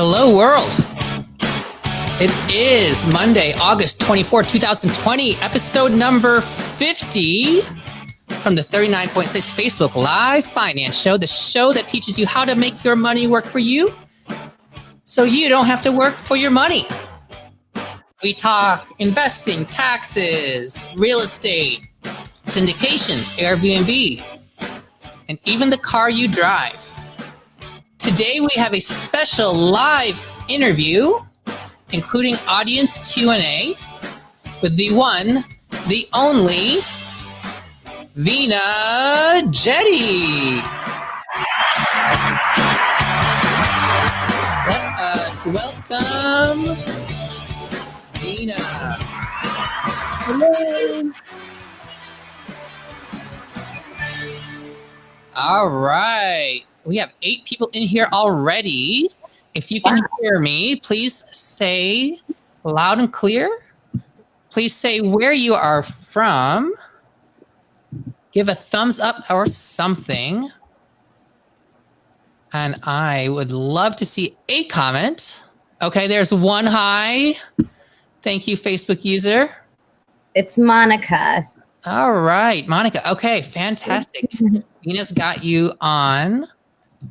Hello, world. It is Monday, August 24, 2020, episode number 50 from the 39.6 Facebook Live Finance Show, the show that teaches you how to make your money work for you so you don't have to work for your money. We talk investing, taxes, real estate, syndications, Airbnb, and even the car you drive. Today we have a special live interview, including audience Q&A with the one, the only, Veena Jetti. Let us welcome Veena. Hello. All right. We have 8 people in here already. If you can hear me, please say loud and clear. Please say where you are from. Give a thumbs up or something. And I would love to see a comment. Okay, there's one hi. Thank you, Facebook user. It's Monica. All right, Monica. Okay, fantastic. Veena's got you on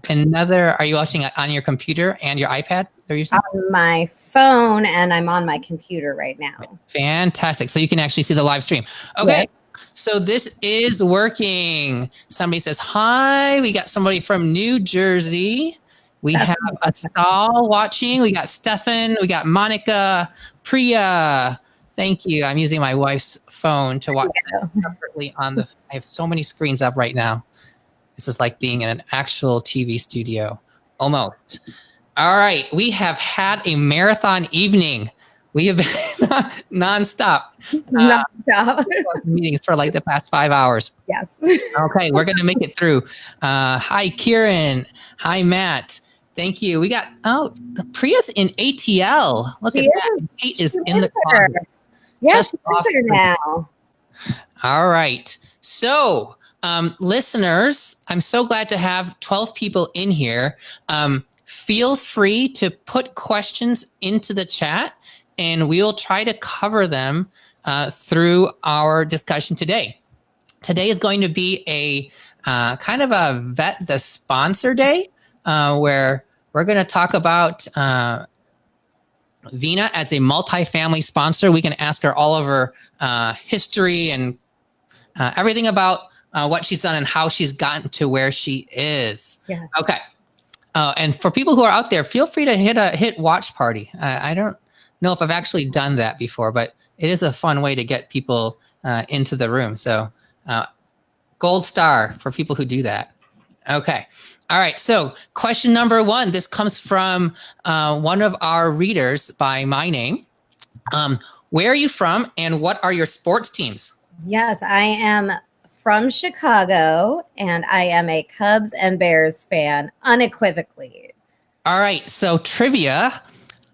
another. Are you watching on your computer and your iPad? On my phone, and I'm on my computer right now. Fantastic. So you can actually see the live stream. Okay. Right. So this is working. Somebody says, hi. We got somebody from New Jersey. We have Asal watching. We got Stefan. We got Monica, Priya. Thank you. I'm using my wife's phone to watch separately on the. I have so many screens up right now. This is like being in an actual TV studio, almost. All right, we have had a marathon evening. We have been nonstop meetings for like the past 5 hours. Yes. Okay, we're gonna make it through. Hi, Kieran. Hi, Matt. Thank you. We got Priya's in ATL. Look at that. Kate is in the car. Yes, she's now. All right. So, listeners, I'm so glad to have 12 people in here. Feel free to put questions into the chat, and we will try to cover them through our discussion today. Today is going to be a kind of a vet the sponsor day, where we're going to talk about Veena as a multifamily sponsor. We can ask her all of her history and everything about what she's done and how she's gotten to where she is. Yes. Okay. And for people who are out there, feel free to hit watch party. I don't know if I've actually done that before, but it is a fun way to get people into the room. So gold star for people who do that. Okay. All right. So question number 1, this comes from one of our readers by my name. Where are you from and what are your sports teams? Yes, I am from Chicago and I am a Cubs and Bears fan unequivocally. All right. So trivia.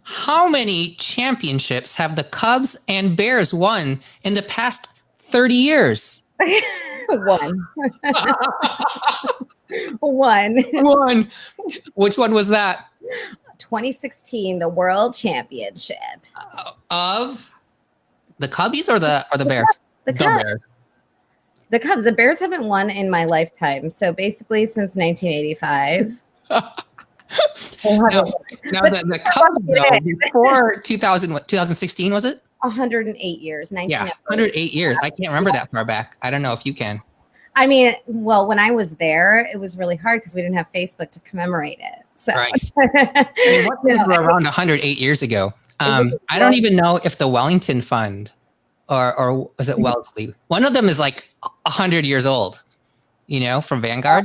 How many championships have the Cubs and Bears won in the past 30 years? 1. 1. 1. Which one was that? 2016, the World Championship. Of the Cubbies or the Bears? The Cubs. The Cubs. The Bears haven't won in my lifetime. So basically since 1985. The Cubs, though, before 2016, was it? 108 years. 108 years. I can't remember that far back. I don't know if you can. I mean, well, when I was there, it was really hard because we didn't have Facebook to commemorate it. So. Right. I mean, what things were around 108 years ago? I don't even know if the Wellington Fund or was it Wellesley? One of them is like 100 years old, from Vanguard.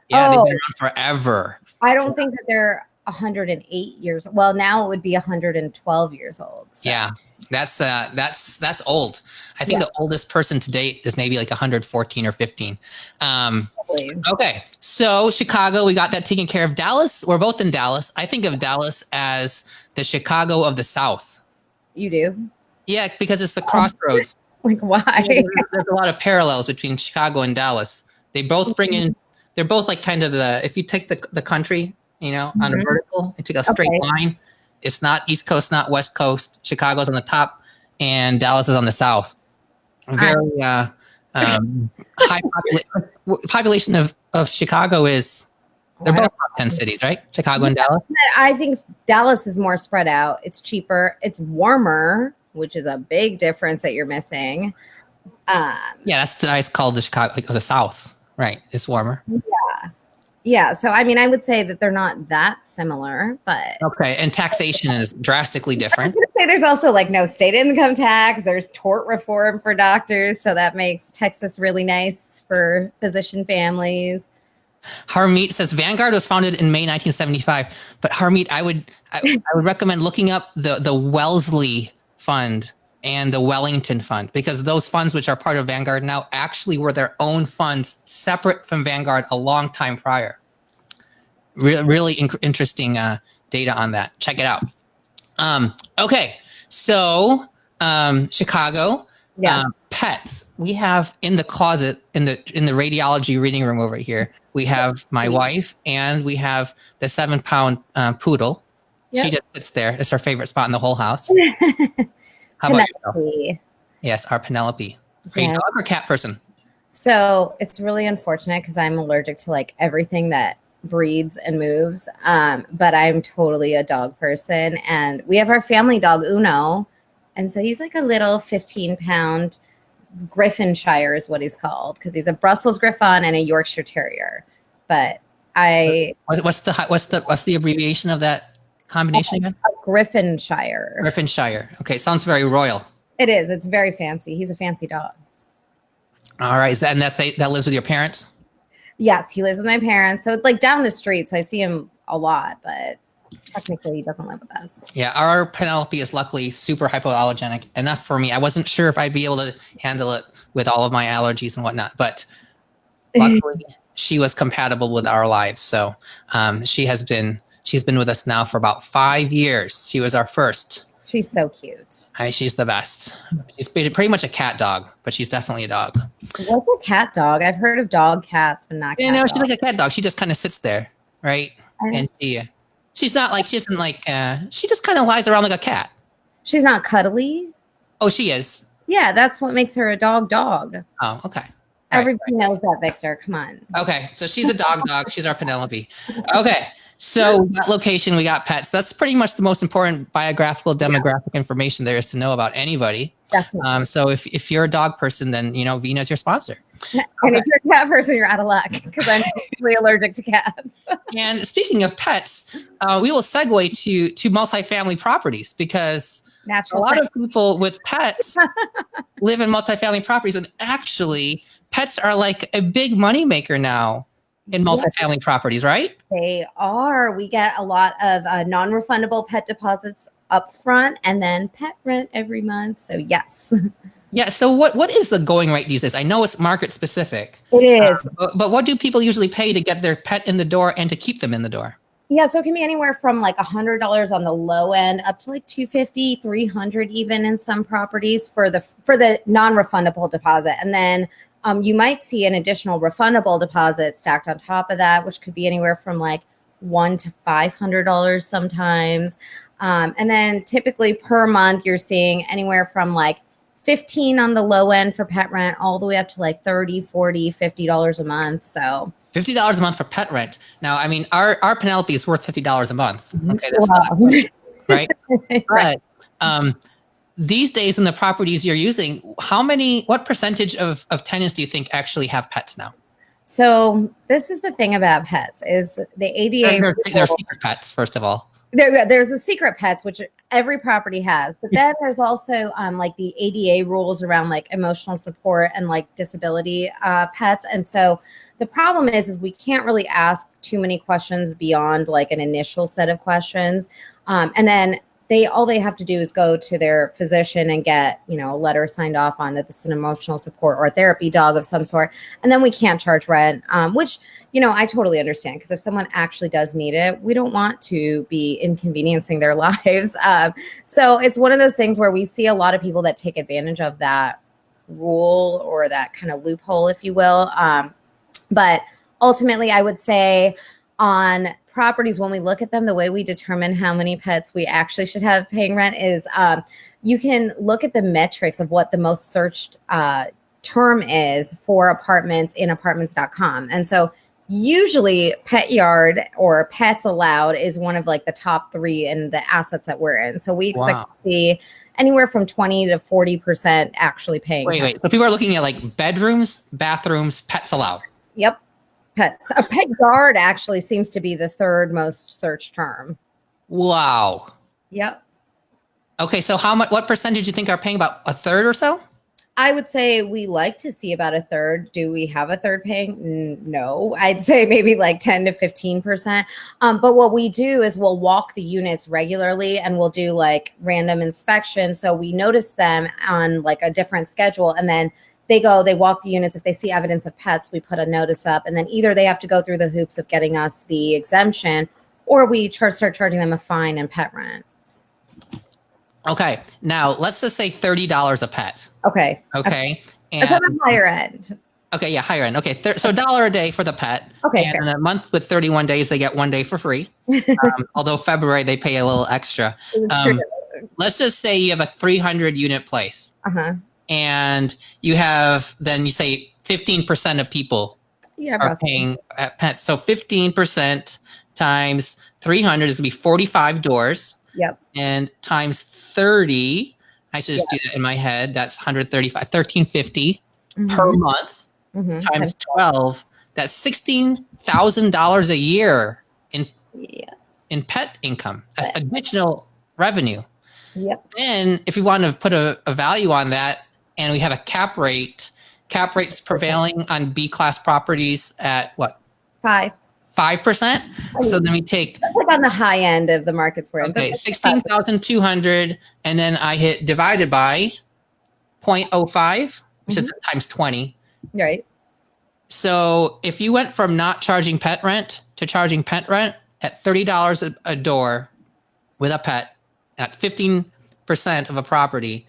Yeah, they've been around forever. I don't think that they're 108 years. Well, now it would be 112 years old. So. Yeah, that's old. I think the oldest person to date is maybe like 114 or 15. Okay, so Chicago, we got that taken care of. Dallas, we're both in Dallas. I think of Dallas as the Chicago of the South. You do? Yeah, because it's the crossroads. Like, why? There's a lot of parallels between Chicago and Dallas. They both bring in, they're both like kind of if you take the country on a vertical. It took a straight line. It's not East Coast, not West Coast. Chicago's on the top, and Dallas is on the south. Very high population of Chicago is. They're both top 10 cities, right? Chicago and Dallas. I think Dallas is more spread out. It's cheaper. It's warmer, which is a big difference that you're missing. That's the ice called the Chicago, like the South, right? It's warmer. Yeah. So, I mean, I would say that they're not that similar, but. Okay. And taxation is drastically different. I would say there's also like no state income tax. There's tort reform for doctors. So that makes Texas really nice for physician families. Harmeet says Vanguard was founded in May 1975. But Harmeet, I would recommend looking up the Wellesley Fund and the Wellington Fund, because those funds, which are part of Vanguard now, actually were their own funds separate from Vanguard a long time prior. Really interesting data on that. Check it out. Okay, so Chicago. Yeah. Pets. We have in the closet in the radiology reading room over here. We have my wife, and we have the 7-pound poodle. Yep. She just sits there. It's her favorite spot in the whole house. How about yourself? Yes, our Penelope. Are you a dog or cat person? So it's really unfortunate because I'm allergic to like everything that breeds and moves. But I'm totally a dog person, and we have our family dog Uno. And so he's like a little 15-pound Griffinshire is what he's called, because he's a Brussels Griffon and a Yorkshire Terrier. But what's the abbreviation of that combination again? A Griffinshire. Griffinshire. Okay, sounds very royal. It is. It's very fancy. He's a fancy dog. All right, that lives with your parents? Yes, he lives with my parents. So it's like down the street. So I see him a lot, but technically he doesn't live with us. Yeah, our Penelope is luckily super hypoallergenic enough for me. I wasn't sure if I'd be able to handle it with all of my allergies and whatnot, but luckily she was compatible with our lives. So she's been with us now for about 5 years. She was our first. She's so cute. She's the best. She's pretty much a cat dog, but she's definitely a dog. What's a cat dog? I've heard of dog cats, but not cat she's like a cat dog. She just kind of sits there, right? And she's not like, she isn't like, she just kind of lies around like a cat. She's not cuddly? Oh, she is. Yeah, that's what makes her a dog. Oh, okay. Everybody knows that, Victor. Come on. Okay, so she's a dog. She's our Penelope. Okay, so that location, we got pets. That's pretty much the most important biographical demographic information there is to know about anybody. Definitely. So if you're a dog person, then Veena's your sponsor. And if you're a cat person, you're out of luck, because I'm really allergic to cats. And speaking of pets, we will segue to multifamily properties, because a lot of people with pets live in multifamily properties, and actually pets are like a big moneymaker now in multifamily properties, right? They are. We get a lot of non-refundable pet deposits up front, and then pet rent every month. So yes. Yeah. So what is the going rate these days? I know it's market specific. It is. But what do people usually pay to get their pet in the door and to keep them in the door? Yeah, so it can be anywhere from like $100 on the low end up to like $250, $300 even in some properties for the non-refundable deposit. And then you might see an additional refundable deposit stacked on top of that, which could be anywhere from like $100 to $500 sometimes. And then typically per month, you're seeing anywhere from like $15 on the low end for pet rent all the way up to like $30, $40, $50 a month. So $50 a month for pet rent. Now, I mean, our Penelope is worth $50 a month. Okay, that's right. Right. But these days in the properties you're using, what percentage of tenants do you think actually have pets now? So this is the thing about pets is the ADA. They're secret pets, first of all. There's the secret pets, which every property has, but then there's also like the ADA rules around like emotional support and like disability pets. And so the problem is we can't really ask too many questions beyond like an initial set of questions. And then all they have to do is go to their physician and get, a letter signed off on that this is an emotional support or a therapy dog of some sort. And then we can't charge rent, which, I totally understand, because if someone actually does need it, we don't want to be inconveniencing their lives. So it's one of those things where we see a lot of people that take advantage of that rule or that kind of loophole, if you will. But ultimately, I would say on properties, when we look at them, the way we determine how many pets we actually should have paying rent is you can look at the metrics of what the most searched term is for apartments in apartments.com. And so usually pet yard or pets allowed is one of like the top 3 in the assets that we're in. So we expect to see anywhere from 20 to 40% actually paying. Wait. So people are looking at like bedrooms, bathrooms, pets allowed. Yep. Pets. A pet yard actually seems to be the 3rd most searched term. Wow. Yep. Okay. So what percentage do you think are paying? About a third or so? I would say we like to see about a third. Do we have a third paying? No, I'd say maybe like 10 to 15%. But what we do is we'll walk the units regularly and we'll do like random inspections. So we notice them on like a different schedule, and then they walk the units. If they see evidence of pets, we put a notice up, and then either they have to go through the hoops of getting us the exemption, or we start charging them a fine and pet rent. Okay. Now let's just say $30 a pet. Okay. And that's on the higher end. Okay. Yeah. Higher end. Okay. So $1 a day for the pet. Okay. And in a month with 31 days, they get 1 day for free. Although February, they pay a little extra. Let's just say you have a 300 unit place. And you say 15% of people are paying at pets. So 15% times 300 is going to be 45 doors. Yep. And times 30, I should just do that in my head. That's 135, 1350 per month times 12. That's $16,000 a year in pet income. That's additional revenue. Yep. Then if we want to put a value on that, and we have a cap rate's prevailing on B-class properties at what? 5%. So then we take that's like on the high end of the markets we're in. Okay, 16,200, and then I hit divided by 0.05, which is times 20. Right. So if you went from not charging pet rent to charging pet rent at $30 a door with a pet at 15% of a property,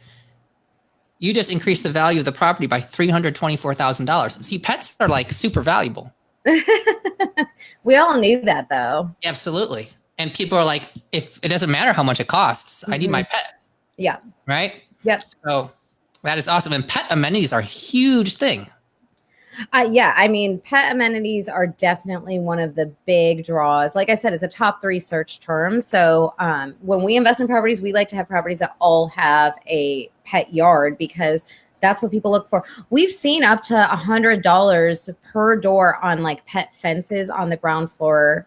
you just increased the value of the property by $324,000. See, pets are like super valuable. We all need that though. Absolutely. And people are like, if it doesn't matter how much it costs, I need my pet. Yeah. Right? Yep. So that is awesome. And pet amenities are a huge thing. Yeah. I mean, pet amenities are definitely one of the big draws. Like I said, it's a top 3 search term. So when we invest in properties, we like to have properties that all have a pet yard, because that's what people look for. We've seen up to $100 per door on like pet fences on the ground floor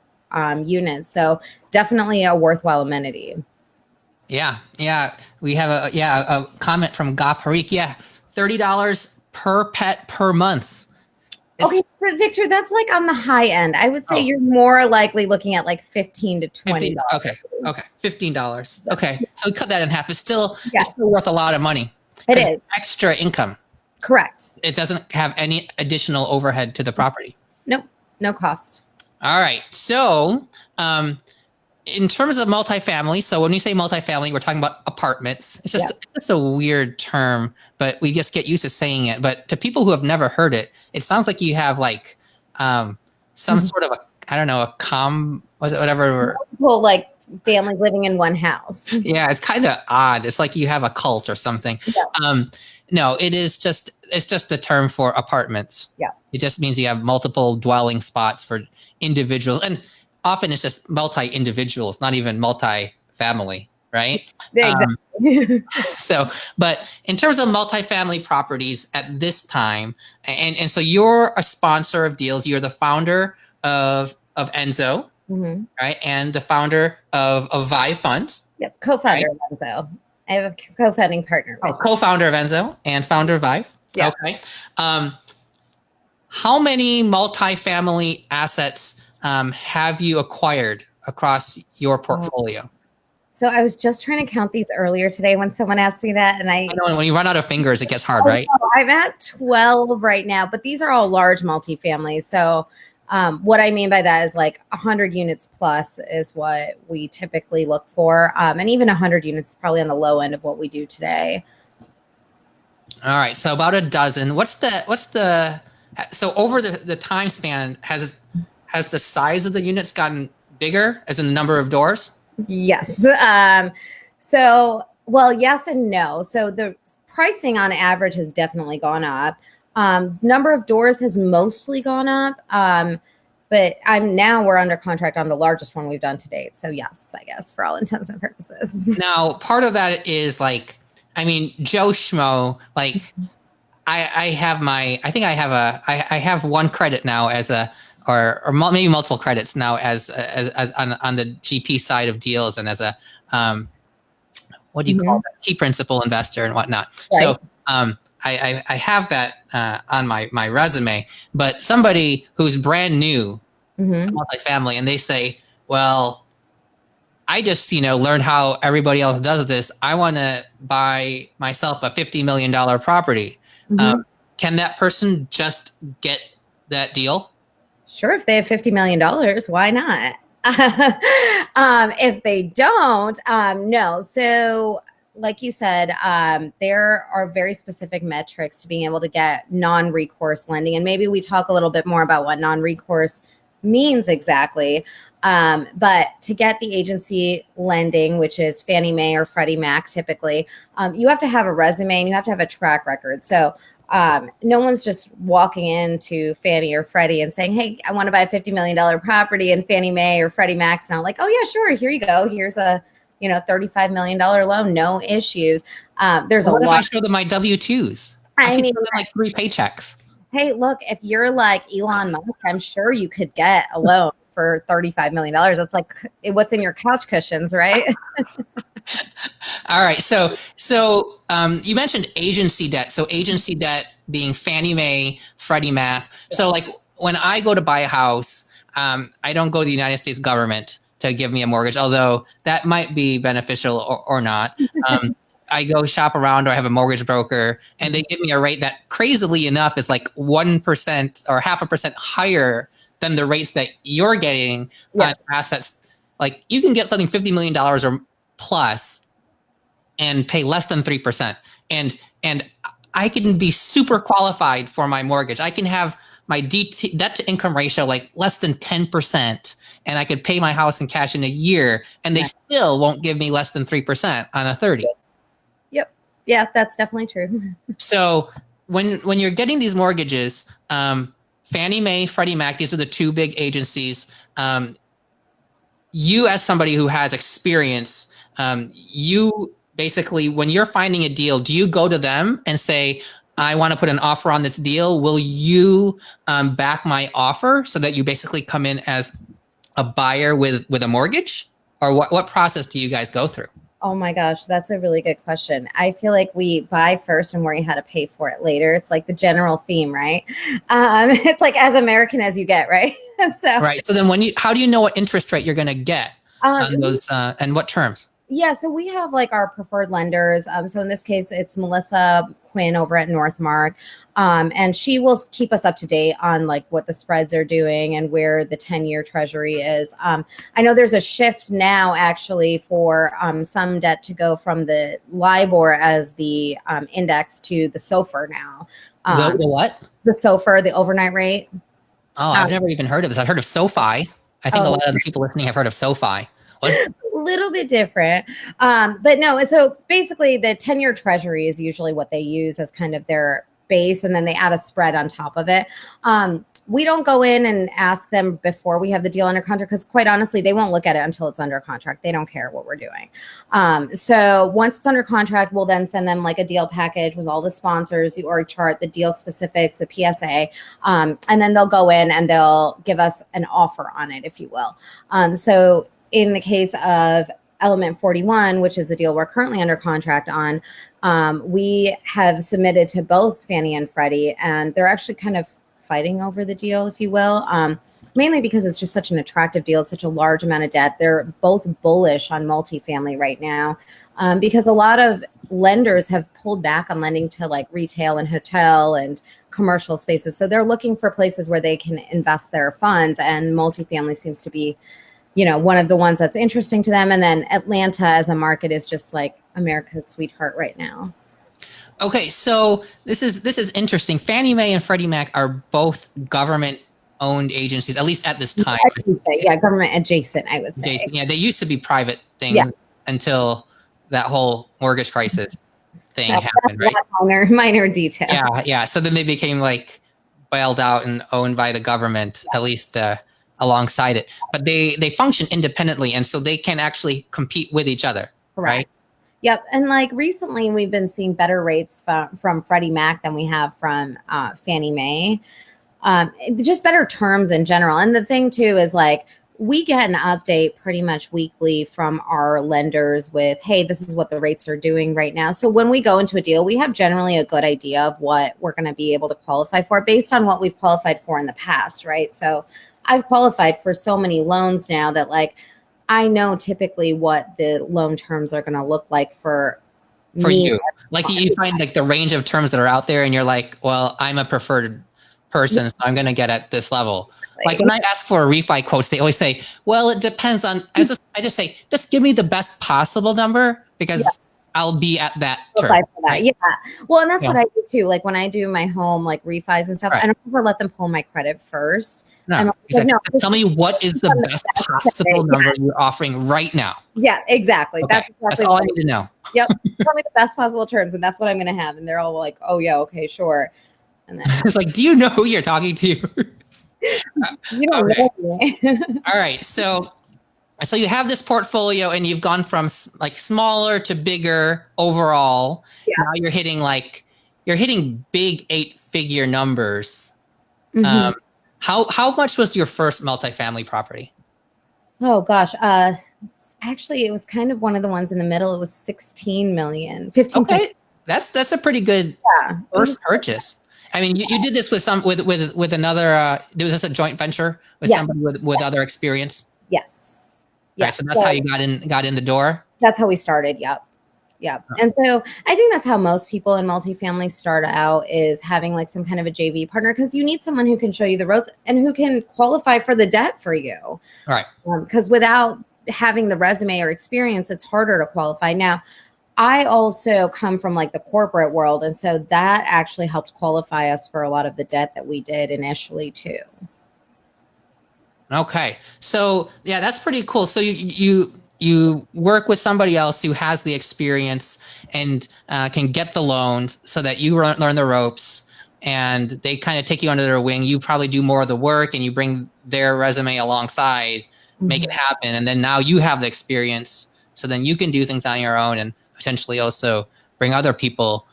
units. So definitely a worthwhile amenity. Yeah. We have a comment from Gaparik. Yeah, $30 per pet per month. Okay, but Victor, that's like on the high end. I would say you're more likely looking at like $15 to $20. Okay, $15. Okay, so we cut that in half. It's still worth a lot of money. It is extra income. Correct. It doesn't have any additional overhead to the property. Nope, no cost. All right. So, in terms of multifamily, so when you say multifamily, we're talking about apartments. It's just a weird term, but we just get used to saying it. But to people who have never heard it, it sounds like you have like some sort of whatever. Well, like families living in one house. Yeah, it's kind of odd. It's like you have a cult or something. Yeah. No, it's just the term for apartments. Yeah. It just means you have multiple dwelling spots for individuals. And often it's just multi-individuals, not even multi-family, right? Yeah, exactly. But in terms of multifamily properties at this time, and so you're a sponsor of deals, you're the founder of Enzo, right? And the founder of Vive Funds. Yep, co-founder of Enzo. I have a co-founding partner. Co-founder of Enzo and founder of Vive. Yeah. Okay. How many multifamily assets have you acquired across your portfolio? So I was just trying to count these earlier today when someone asked me that, and I know when you run out of fingers, it gets hard, right? I'm at 12 right now, but these are all large multifamilies. So what I mean by that is like 100 units plus is what we typically look for, and even 100 units is probably on the low end of what we do today. All right, so about a dozen. So over the time span, has the size of the units gotten bigger, as in the number of doors? Yes. Well, yes and no. So the pricing on average has definitely gone up. Number of doors has mostly gone up. But we're under contract on the largest one we've done to date. So yes, I guess for all intents and purposes. Now, part of that is like, I mean, Joe Schmo, like I have one credit now as a, or maybe multiple credits now as on the GP side of deals and as a, what do you call that? Key principal investor and whatnot. Right. So, I have that on my resume, but somebody who's brand new to multifamily and they say, well, I just, learned how everybody else does this. I want to buy myself a $50 million property. Can that person just get that deal? Sure. If they have $50 million, why not? If they don't, no. So like you said, there are very specific metrics to being able to get non-recourse lending. And maybe we talk a little bit more about what non-recourse means exactly. But to get the agency lending, which is Fannie Mae or Freddie Mac, typically, you have to have a resume and you have to have a track record. So no one's just walking into Fannie or Freddie and saying, hey, I want to buy a $50 million property, and Fannie Mae or Freddie Mac's now like, oh yeah, sure. Here you go. Here's a, $35 million loan. No issues. There's what a if lot. I show them my W-2s? I mean, like 3 paychecks. Hey, look, if you're like Elon Musk, I'm sure you could get a loan for $35 million. That's like what's in your couch cushions, right? All right. So you mentioned agency debt. So agency debt being Fannie Mae, Freddie Mac. Yeah. So like when I go to buy a house, I don't go to the United States government to give me a mortgage, although that might be beneficial or not. I go shop around, or I have a mortgage broker, and they give me a rate that crazily enough is like 1% or 0.5% higher than the rates that you're getting on assets. Like you can get something $50 million or plus and pay less than 3%. And I can be super qualified for my mortgage. I can have my debt to income ratio like less than 10%, and I could pay my house in cash in a year, and they still won't give me less than 3% on a 30. Yep. Yeah, that's definitely true. So when you're getting these mortgages, Fannie Mae, Freddie Mac, these are the two big agencies. You, as somebody who has experience, you basically, when you're finding a deal, do you go to them and say, I want to put an offer on this deal? Will you back my offer, so that you basically come in as a buyer with a mortgage? Or what process do you guys go through? Oh my gosh, that's a really good question. I feel like we buy first and worry how to pay for it later. It's like the general theme, right? It's like as American as you get, right? Right. So then how do you know what interest rate you're going to get on those and what terms? Yeah, so we have like our preferred lenders. So in this case, it's Melissa Quinn over at Northmark. And she will keep us up to date on like what the spreads are doing and where the 10-year treasury is. I know there's a shift now actually for some debt to go from the LIBOR as the index to the SOFR now. The what? The SOFR, the overnight rate. Oh, I've never even heard of this. I've heard of SoFi. I think a lot of the people listening have heard of SoFi. A little bit different. But no, so basically the 10-year treasury is usually what they use as kind of their base, and then they add a spread on top of it. We don't go in and ask them before we have the deal under contract, because quite honestly, they won't look at it until it's under contract. They don't care what we're doing. So once it's under contract, we'll then send them like a deal package with all the sponsors, the org chart, the deal specifics, the PSA, and then they'll go in and they'll give us an offer on it, if you will. So in the case of Element 41, which is the deal we're currently under contract on, we have submitted to both Fannie and Freddie, and they're actually kind of fighting over the deal, if you will, mainly because it's just such an attractive deal. It's such a large amount of debt. They're both bullish on multifamily right now, because a lot of lenders have pulled back on lending to like retail and hotel and commercial spaces. So they're looking for places where they can invest their funds, and multifamily seems to be one of the ones that's interesting to them. And then Atlanta as a market is just like America's sweetheart right now. Okay, so this is interesting. Fannie Mae and Freddie Mac are both government owned agencies, at least at this time. I would say, yeah, government adjacent, I would say. Yeah, they used to be private things until that whole mortgage crisis thing happened, right? Minor detail. Yeah. So then they became like bailed out and owned by the government, at least alongside it. But they function independently, and so they can actually compete with each other, right? Yep. And like recently, we've been seeing better rates from Freddie Mac than we have from Fannie Mae. Just better terms in general. And the thing too is like, we get an update pretty much weekly from our lenders with, hey, this is what the rates are doing right now. So when we go into a deal, we have generally a good idea of what we're going to be able to qualify for based on what we've qualified for in the past, right? So I've qualified for so many loans now that like, I know typically what the loan terms are going to look like for me. You. Like you find like the range of terms that are out there and you're like, well, I'm a preferred person, so I'm going to get at this level. Like when I ask for a refi quotes, they always say, well, it depends on, I just say, just give me the best possible number because I'll be at that term. Right? Yeah. Well, and that's what I do too. Like when I do my home, like refis and stuff, I don't ever let them pull my credit first. No, tell me what is the best possible number you're offering right now. Yeah, exactly. Okay. That's all I need to know. Yep. Tell me the best possible terms, and that's what I'm going to have. And they're all like, oh, yeah, okay, sure. And then it's like, do you know who you're talking to? You don't know me. All right. So you have this portfolio and you've gone from like smaller to bigger overall. Yeah. Now you're hitting big 8-figure numbers. Mm-hmm. How much was your first multifamily property? Oh gosh. Actually it was kind of one of the ones in the middle. It was 16 million, 15. Okay. That's a pretty good first purchase. I mean, you did this with another. Was this a joint venture with somebody with other experience? Yes. Right, so that's how you got in the door. That's how we started. Yep. Oh. And so I think that's how most people in multifamily start out, is having like some kind of a JV partner, because you need someone who can show you the ropes and who can qualify for the debt for you. All right. Because without having the resume or experience, it's harder to qualify. Now, I also come from like the corporate world. And so that actually helped qualify us for a lot of the debt that we did initially too. Okay. So yeah, that's pretty cool. So you work with somebody else who has the experience and can get the loans so that you learn the ropes, and they kind of take you under their wing. You probably do more of the work and you bring their resume alongside, make it happen. And then now you have the experience. So then you can do things on your own and potentially also bring other people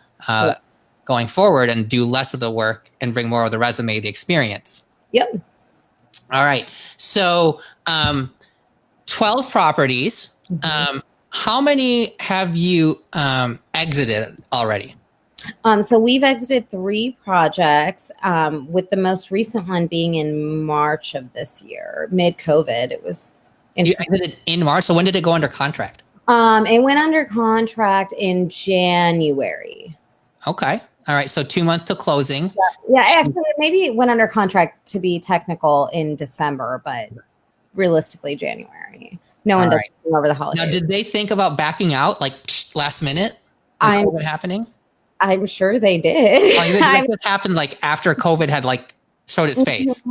going forward and do less of the work and bring more of the resume, the experience. Yep. All right. So 12 properties. How many have you exited already? So we've exited 3 projects, with the most recent one being in March of this year, mid-COVID. It was. You exited in March? So when did it go under contract? It went under contract in January. Okay. All right. So 2 months to closing. Yeah. Actually, maybe it went under contract, to be technical, in December, but realistically January. No one does over the holidays. Now, did they think about backing out like last minute? COVID happening? I'm sure they did. This happened like after COVID had like showed its face.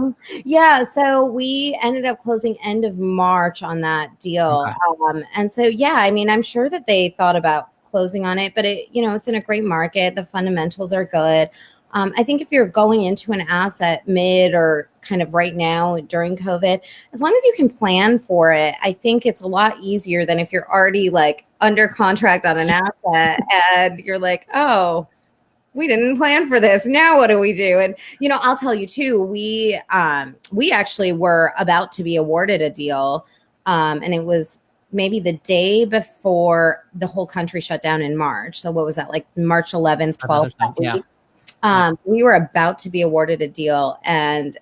Yeah. So we ended up closing end of March on that deal. Okay. And so, yeah, I mean, I'm sure that they thought about closing on it, but it's in a great market. The fundamentals are good. I think if you're going into an asset mid or kind of right now during COVID, as long as you can plan for it, I think it's a lot easier than if you're already like under contract on an asset and you're like, oh, we didn't plan for this. Now what do we do? And, I'll tell you too, we actually were about to be awarded a deal. And it was maybe the day before the whole country shut down in March. So what was that, like March 11th, 12th? Yeah. We were about to be awarded a deal, and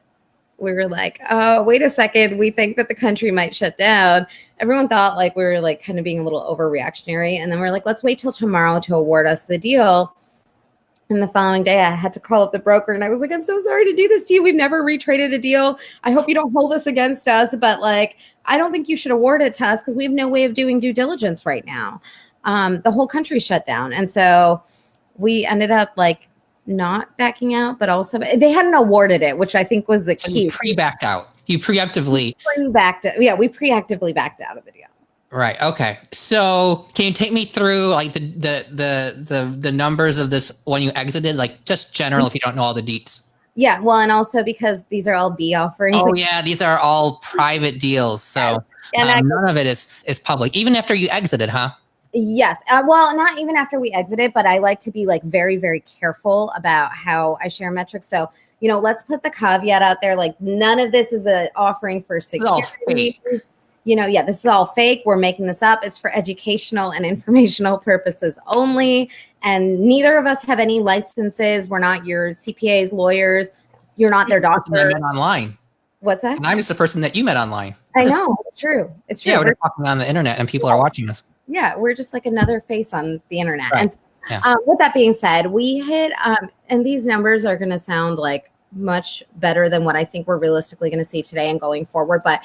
we were like, oh, wait a second. We think that the country might shut down. Everyone thought like we were like kind of being a little overreactionary. And then we're like, let's wait till tomorrow to award us the deal. And the following day I had to call up the broker and I was like, I'm so sorry to do this to you. We've never retraded a deal. I hope you don't hold this against us, but like, I don't think you should award it to us because we have no way of doing due diligence right now. The whole country shut down. And so we ended up like not backing out, but also they hadn't awarded it, which I think was the key. You pre-backed out. You preemptively. We preemptively backed out of the deal. Right. Okay. So can you take me through like the numbers of this when you exited, like just general, if you don't know all the deets? Yeah. Well, and also because these are all B offerings. Oh yeah, these are all private deals. So none of it is public, even after you exited, huh? Yes. Well, not even after we exited, but I like to be like very, very careful about how I share metrics. So, let's put the caveat out there. Like none of this is an offering for security. This is all fake. We're making this up. It's for educational and informational purposes only. And neither of us have any licenses. We're not your CPAs, lawyers. You're not their doctor. I met online. What's that? And I'm just a person that you met online. I know. It's true. It's true. Yeah, we're talking on the internet and people are watching us. Yeah, we're just like another face on the internet. Right. And with that being said, we hit, and these numbers are going to sound like much better than what I think we're realistically going to see today and going forward. But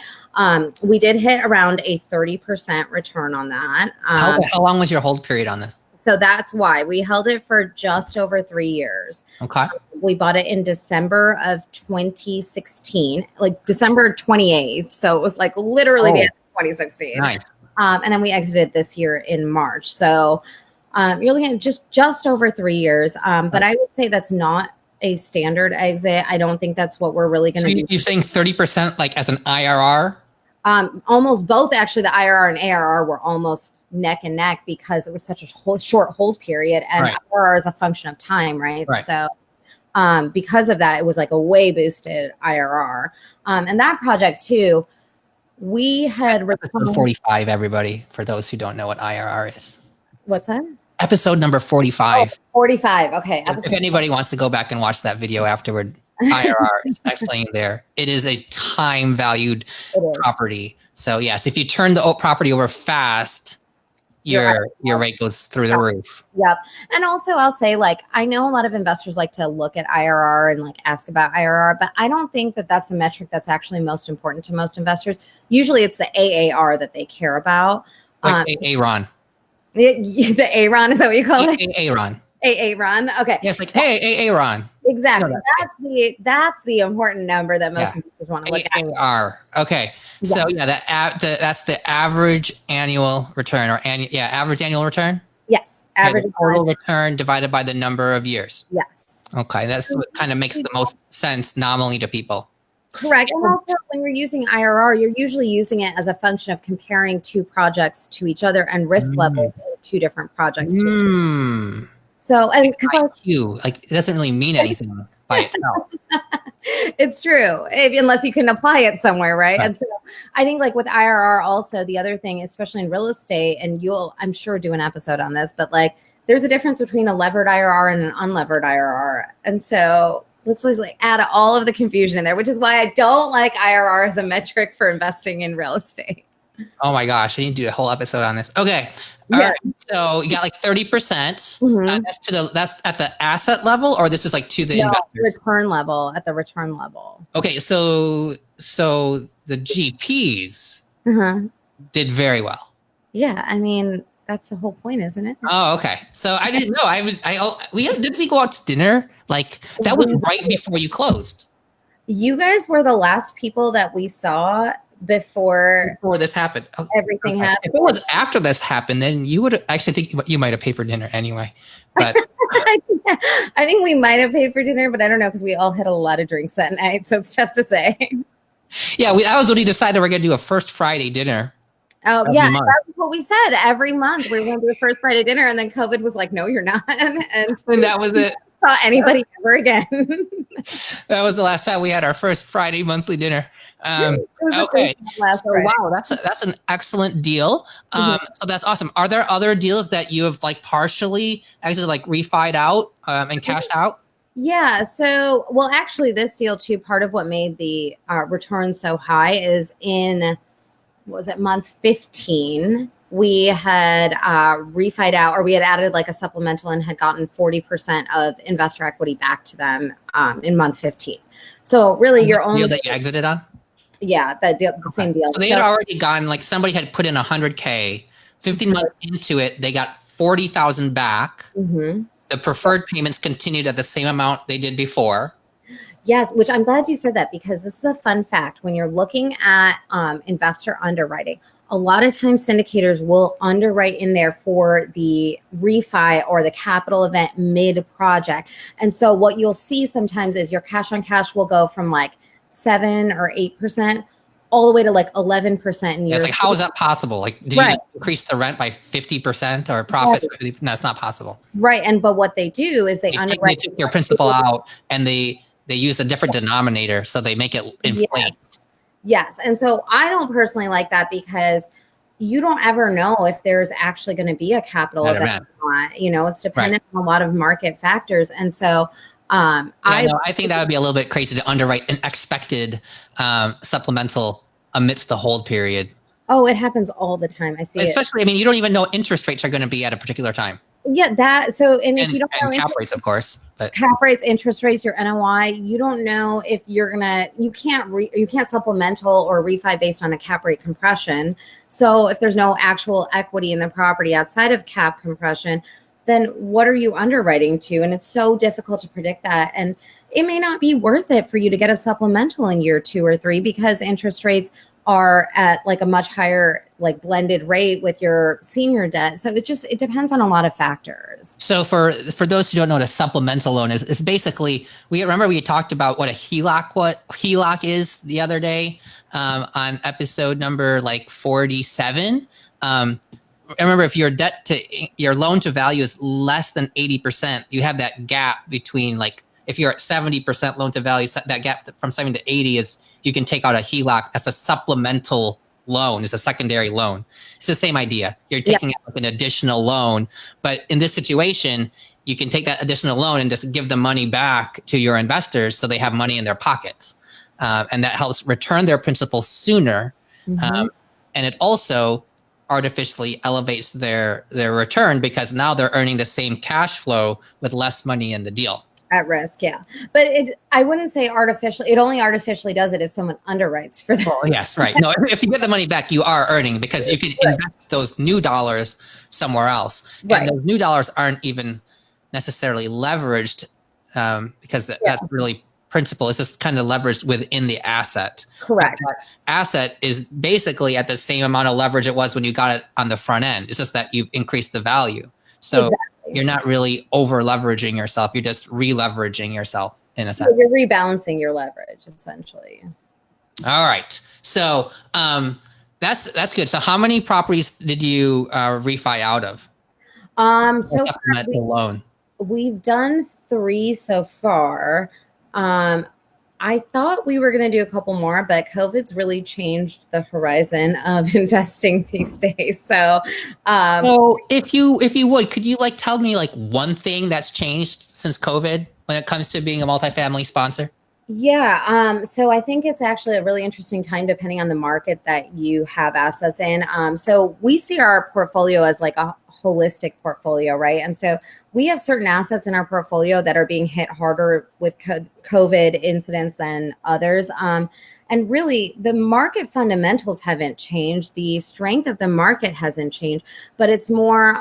we did hit around a 30% return on that. How long was your hold period on this? So that's why we held it for just over 3 years. Okay. We bought it in December of 2016, like December 28th. So it was like literally the end of 2016. Nice. And then we exited this year in March. So you're looking at just over 3 years. But I would say that's not a standard exit. I don't think that's what we're really going to do. You're saying 30% like as an IRR? Almost both. Actually, the IRR and ARR were almost neck and neck because it was such a short hold period. And IRR is a function of time, right? So because of that, it was like a way boosted IRR. And that project too, we had episode 45, everybody, for those who don't know what IRR is. What's that? Episode number 45. 45. Okay. If anybody wants to go back and watch that video afterward, IRR is explained there. It is a time valued property. So yes, if you turn the property over fast, your rate goes through the roof. Yep. And also I'll say, like, I know a lot of investors like to look at IRR and like ask about IRR, but I don't think that that's a metric that's actually most important to most investors. Usually it's the AAR that they care about. Like Aaron. The Aaron, is that what you call it? Aaron. Aaron. Okay. Yes, like Aaron. Exactly. That's the important number that most investors want to look at. AAR. Okay. So that's the average annual return average annual return. Yes. Average total return divided by the number of years. Yes. Okay. That's what kind of makes the most sense nominally to people. Correct. And also when you're using IRR, you're usually using it as a function of comparing two projects to each other and risk levels of two different projects. So, and IQ, like it doesn't really mean anything by itself. It's true, unless you can apply it somewhere, right? And so I think like with IRR also, the other thing, especially in real estate, and you'll, I'm sure, do an episode on this, but like there's a difference between a levered IRR and an unlevered IRR. And so let's like add all of the confusion in there, which is why I don't like IRR as a metric for investing in real estate. Oh my gosh, I need to do a whole episode on this. Okay. All right. So you got like 30%. That's at the asset level, or this is like to the investors? Return level, at the return level. Okay. So the GPs did very well. Yeah. I mean, that's the whole point, isn't it? Oh, okay. So I didn't know. Did we go out to dinner? Like that was right before you closed. You guys were the last people that we saw before this happened. Everything happened. If it was after this happened, then you would actually think you might have paid for dinner anyway. But I think we might have paid for dinner, but I don't know because we all had a lot of drinks that night, so it's tough to say. Yeah, that was when we decided we're going to do a first Friday dinner. Oh, yeah, that's what we said. Every month we were going to do a first Friday dinner, and then COVID was like, no, you're not. And that was it. Saw anybody ever again. That was the last time we had our first Friday monthly dinner. Okay. Wow, that's an excellent deal. So that's awesome. Are there other deals that you have like partially actually like refied out and cashed out? Yeah. So, well, actually this deal too, part of what made the return so high is month 15, we had refied out, or we had added like a supplemental and had gotten 40% of investor equity back to them in month 15. So really your only deal that you exited on? Yeah, the same deal. So they had already gone, like somebody had put in $100K, 15 months into it, they got 40,000 back. the preferred payments continued at the same amount they did before. Yes, which I'm glad you said that, because this is a fun fact. When you're looking at investor underwriting, a lot of times syndicators will underwrite in there for the refi or the capital event mid-project. And so what you'll see sometimes is your cash on cash will go from like 7 or 8% all the way to like 11% in Yeah, year it's like, how is that possible? Like, did you Right. just increase the rent by 50% or profits? Right. That's not possible. Right. But what they do is they They underwrite. took your principal out and they use a different denominator, so they make it inflate. Yes. And so I don't personally like that, because you don't ever know if there's actually going to be a capital event or not. It's dependent on a lot of market factors. And so I think that would be a little bit crazy to underwrite an expected supplemental amidst the hold period. Oh, it happens all the time. I see it. Especially, I mean, you don't even know interest rates are going to be at a particular time. Yeah, if you don't know cap rates, of course, but cap rates, interest rates, your NOI, you don't know if you can't supplemental or refi based on a cap rate compression. So if there's no actual equity in the property outside of cap compression, then what are you underwriting to? And it's so difficult to predict that. And it may not be worth it for you to get a supplemental in year 2 or 3, because interest rates are at like a much higher like blended rate with your senior debt. So it depends on a lot of factors. So for those who don't know what a supplemental loan is basically, we talked about what HELOC is the other day on episode number like 47. Remember, if your loan to value is less than 80%, you have that gap between, like, if you're at 70% loan to value, that gap from 70 to 80 is, you can take out a HELOC. That's a supplemental loan. It's a secondary loan. It's the same idea. You're taking out an additional loan, but in this situation, you can take that additional loan and just give the money back to your investors so they have money in their pockets. And that helps return their principal sooner. And it also artificially elevates their return, because now they're earning the same cash flow with less money in the deal. At risk, yeah. But I wouldn't say artificially. It only artificially does it if someone underwrites for them. Oh, yes, right. No, if you get the money back, you are earning, because you can invest those new dollars somewhere else. Right. And those new dollars aren't even necessarily leveraged, because that's really principal. It's just kind of leveraged within the asset. Correct. That asset is basically at the same amount of leverage it was when you got it on the front end. It's just that you've increased the value. So you're not really over leveraging yourself. You're just re-leveraging yourself in a sense. So you're rebalancing your leverage, essentially. All right. So that's good. So how many properties did you refi out of? So far, loan. We've done 3 so far. I thought we were going to do a couple more, but COVID's really changed the horizon of investing these days. So if you would, could you like tell me like one thing that's changed since COVID when it comes to being a multifamily sponsor? Yeah. So I think it's actually a really interesting time depending on the market that you have assets in. So we see our portfolio as like a holistic portfolio, right? And so we have certain assets in our portfolio that are being hit harder with COVID incidents than others. And really, the market fundamentals haven't changed. The strength of the market hasn't changed, but it's more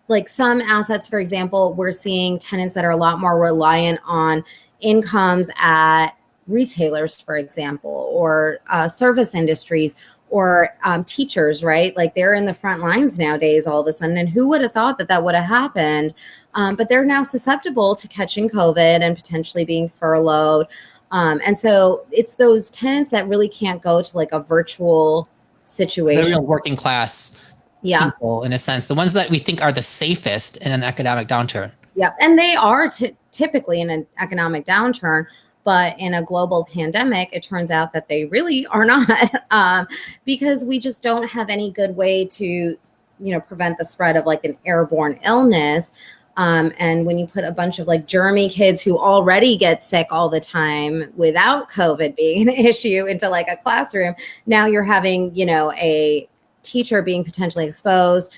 like some assets, for example, we're seeing tenants that are a lot more reliant on incomes at retailers, for example, or service industries, or teachers, right? Like they're in the front lines nowadays all of a sudden. And who would have thought that would have happened? But they're now susceptible to catching COVID and potentially being furloughed. And so it's those tenants that really can't go to like a virtual situation. The real working class people, in a sense, the ones that we think are the safest in an economic downturn. Yeah, and they are typically in an economic downturn. But in a global pandemic, it turns out that they really are not, because we just don't have any good way to, prevent the spread of like an airborne illness. And when you put a bunch of like germy kids who already get sick all the time without COVID being an issue into like a classroom, now you're having, a teacher being potentially exposed.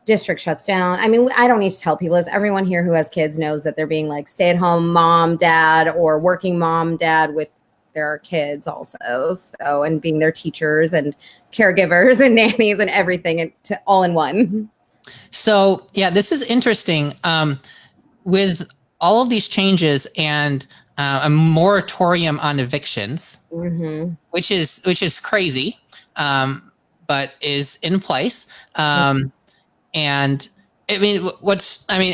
District shuts down. I mean, I don't need to tell people this. Everyone here who has kids knows that they're being like stay-at-home mom, dad, or working mom, dad with their kids also. So, and being their teachers and caregivers and nannies and everything all in one. So, yeah, this is interesting. with all of these changes and a moratorium on evictions, which is crazy, but is in place. And I mean,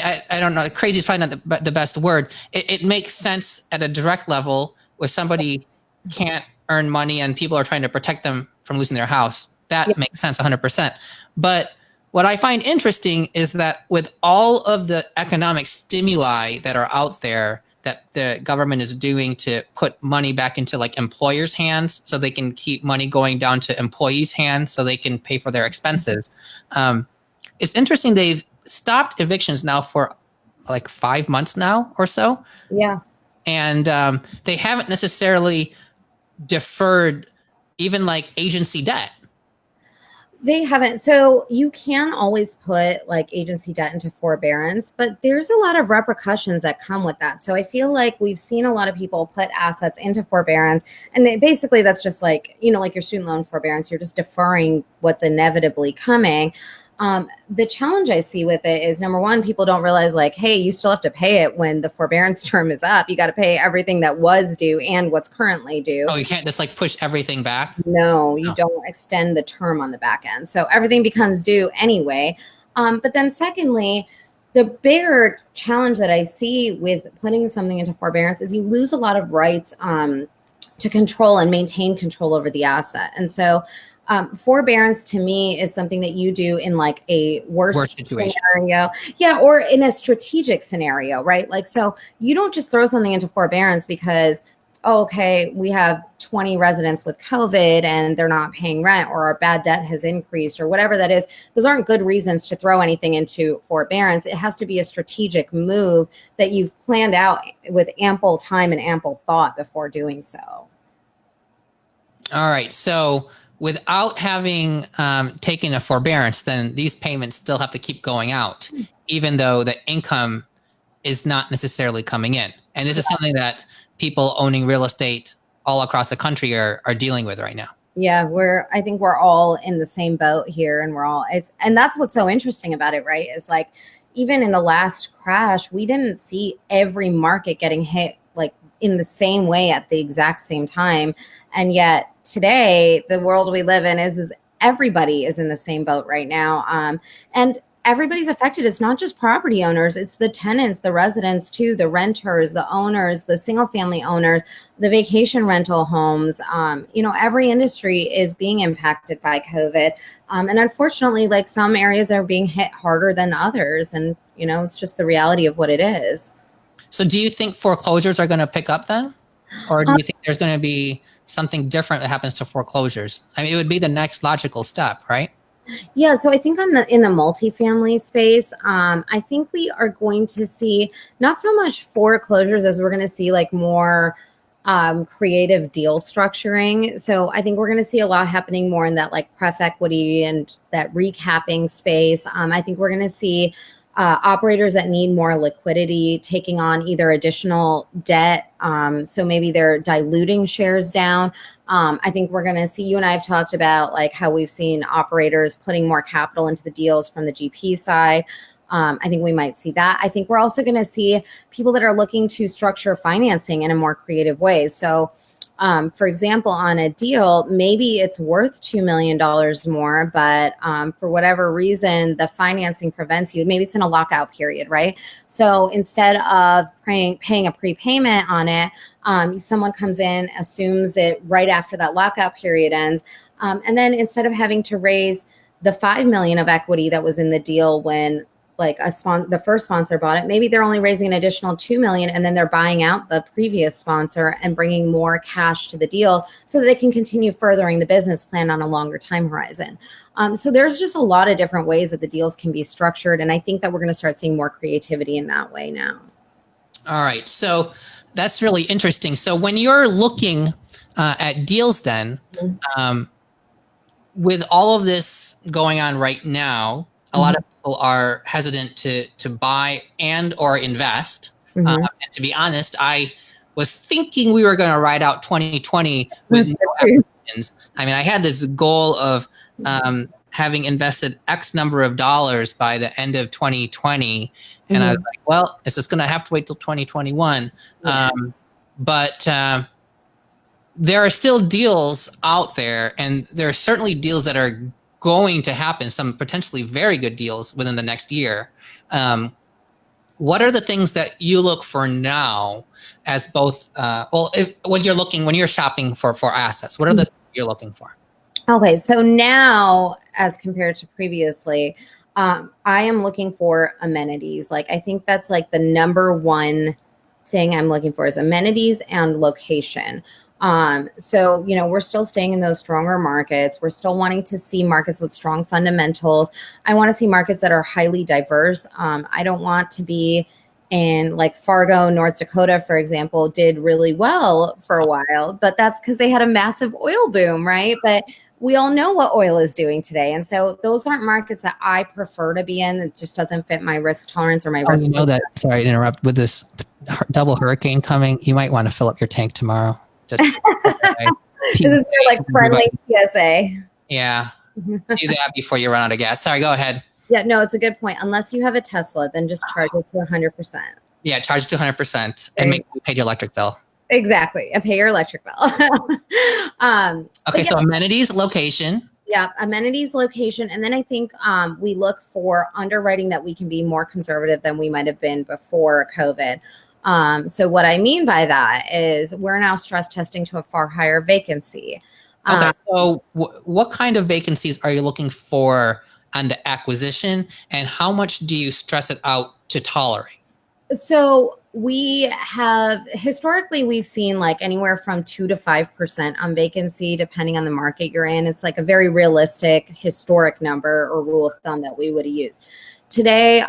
I don't know. Crazy is probably not the best word. It makes sense at a direct level where somebody can't earn money and people are trying to protect them from losing their house. That makes sense 100%. But what I find interesting is that with all of the economic stimuli that are out there that the government is doing to put money back into like employers' hands so they can keep money going down to employees' hands so they can pay for their expenses. It's interesting they've stopped evictions now for like 5 months now or so. Yeah. And they haven't necessarily deferred even like agency debt. They haven't. So you can always put like agency debt into forbearance, but there's a lot of repercussions that come with that. So I feel like we've seen a lot of people put assets into forbearance, and basically that's just like, like your student loan forbearance, you're just deferring what's inevitably coming. The challenge I see with it is, number one, people don't realize like, hey, you still have to pay it when the forbearance term is up. You got to pay everything that was due and what's currently due. Oh, you can't just like push everything back? No, you don't extend the term on the back end. So everything becomes due anyway. But then secondly, the bigger challenge that I see with putting something into forbearance is you lose a lot of rights to control and maintain control over the asset. And so forbearance to me is something that you do in like a worst situation scenario. Yeah. Or in a strategic scenario, right? Like, so you don't just throw something into forbearance because, oh, okay, we have 20 residents with COVID and they're not paying rent, or our bad debt has increased, or whatever that is. Those aren't good reasons to throw anything into forbearance. It has to be a strategic move that you've planned out with ample time and ample thought before doing so. All right. So without having taken a forbearance, then these payments still have to keep going out, even though the income is not necessarily coming in. And this is something that people owning real estate all across the country are dealing with right now. Yeah, I think we're all in the same boat here, and and that's what's so interesting about it, right? Is like, even in the last crash, we didn't see every market getting hit like in the same way at the exact same time. And yet today, the world we live in is everybody is in the same boat right now. And everybody's affected. It's not just property owners. It's the tenants, the residents too, the renters, the owners, the single family owners, the vacation rental homes. Every industry is being impacted by COVID. And unfortunately, like, some areas are being hit harder than others. And, it's just the reality of what it is. So do you think foreclosures are going to pick up then? Or do you think there's going to be something different that happens to foreclosures? I mean, it would be the next logical step, right? Yeah, so I think in the multifamily space, I think we are going to see not so much foreclosures as we're going to see like more creative deal structuring. So I think we're going to see a lot happening more in that like pref equity and that recapping space. I think we're going to see operators that need more liquidity taking on either additional debt. So maybe they're diluting shares down. I think we're going to see, you and I have talked about like how we've seen operators putting more capital into the deals from the GP side. I think we might see that. I think we're also going to see people that are looking to structure financing in a more creative way. So for example, on a deal, maybe it's worth $2 million more, but for whatever reason, the financing prevents you. Maybe it's in a lockout period, right? So instead of paying a prepayment on it, someone comes in, assumes it right after that lockout period ends. And then instead of having to raise the $5 million of equity that was in the deal when the first sponsor bought it, maybe they're only raising an additional $2 million, and then they're buying out the previous sponsor and bringing more cash to the deal so that they can continue furthering the business plan on a longer time horizon. So there's just a lot of different ways that the deals can be structured. And I think that we're going to start seeing more creativity in that way now. All right. So that's really interesting. So when you're looking at deals then, with all of this going on right now, a lot of people are hesitant to buy and or invest. And to be honest, I was thinking we were going to ride out 2020 with no acquisitions. I mean, I had this goal of having invested X number of dollars by the end of 2020. And I was like, well, it's just going to have to wait till 2021. Yeah. But there are still deals out there, and there are certainly deals that are going to happen, some potentially very good deals within the next year. What are the things that you look for now as both, when you're shopping for assets, what are the things you're looking for? Okay, so now as compared to previously, I am looking for amenities. Like, I think that's like the number one thing I'm looking for is amenities and location. So, we're still staying in those stronger markets. We're still wanting to see markets with strong fundamentals. I want to see markets that are highly diverse. I don't want to be in like Fargo, North Dakota, for example, did really well for a while, but that's because they had a massive oil boom, right? But we all know what oil is doing today. And so those aren't markets that I prefer to be in. It just doesn't fit my risk tolerance or my risk. You know that, sorry to interrupt, with this double hurricane coming, you might want to fill up your tank tomorrow. Just this is your like friendly PSA. Yeah. Do that before you run out of gas. Sorry, go ahead. Yeah, no, it's a good point. Unless you have a Tesla, then just charge it to 100%. Yeah, charge it to 100% and make you pay your electric bill. Exactly. And pay your electric bill. Okay, so amenities, location. Yeah, amenities, location. And then I think we look for underwriting that we can be more conservative than we might have been before COVID. So what I mean by that is we're now stress testing to a far higher vacancy. Okay, so what kind of vacancies are you looking for on the acquisition, and how much do you stress it out to tolerate? So we have historically, we've seen like anywhere from 2 to 5% on vacancy, depending on the market you're in. It's like a very realistic historic number or rule of thumb that we would use. Today,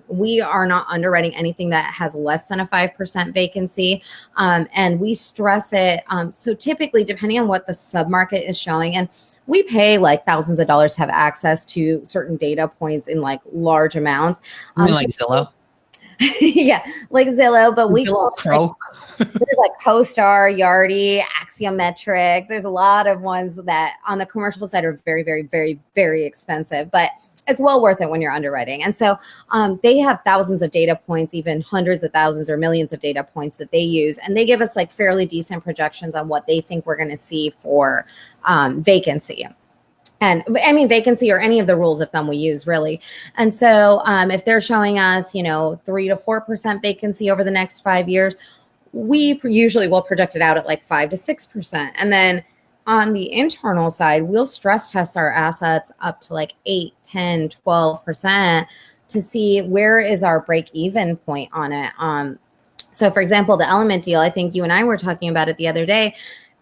we are not underwriting anything that has less than a 5% vacancy, and we stress it. So typically, depending on what the submarket is showing, and we pay like thousands of dollars to have access to certain data points in like large amounts. You mean like Zillow? Yeah, like Zillow, but we Zillow Pro. There's like CoStar, Yardi, Axiometrics. There's a lot of ones that on the commercial side are very, very, very, very expensive, but it's well worth it when you're underwriting. And so they have thousands of data points, even hundreds of thousands or millions of data points that they use. And they give us like fairly decent projections on what they think we're going to see for vacancy. And I mean, vacancy or any of the rules of thumb we use, really. And so if they're showing us, 3 to 4% vacancy over the next 5 years, we usually will project it out at like 5 to 6%. And then on the internal side, we'll stress test our assets up to like 8, 10, 12% to see where is our break even point on it. So for example, the Element deal, I think you and I were talking about it the other day,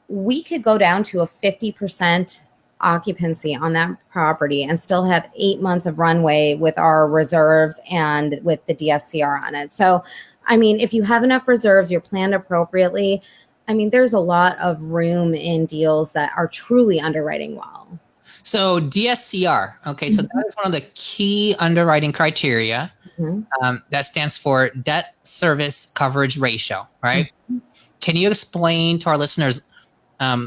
we could go down to a 50% occupancy on that property and still have 8 months of runway with our reserves and with the Dscr on it. So, I mean, if you have enough reserves, you're planned appropriately. I mean, there's a lot of room in deals that are truly underwriting well. So Dscr, okay, so that is one of the key underwriting criteria. That stands for debt service coverage ratio, right? Can you explain to our listeners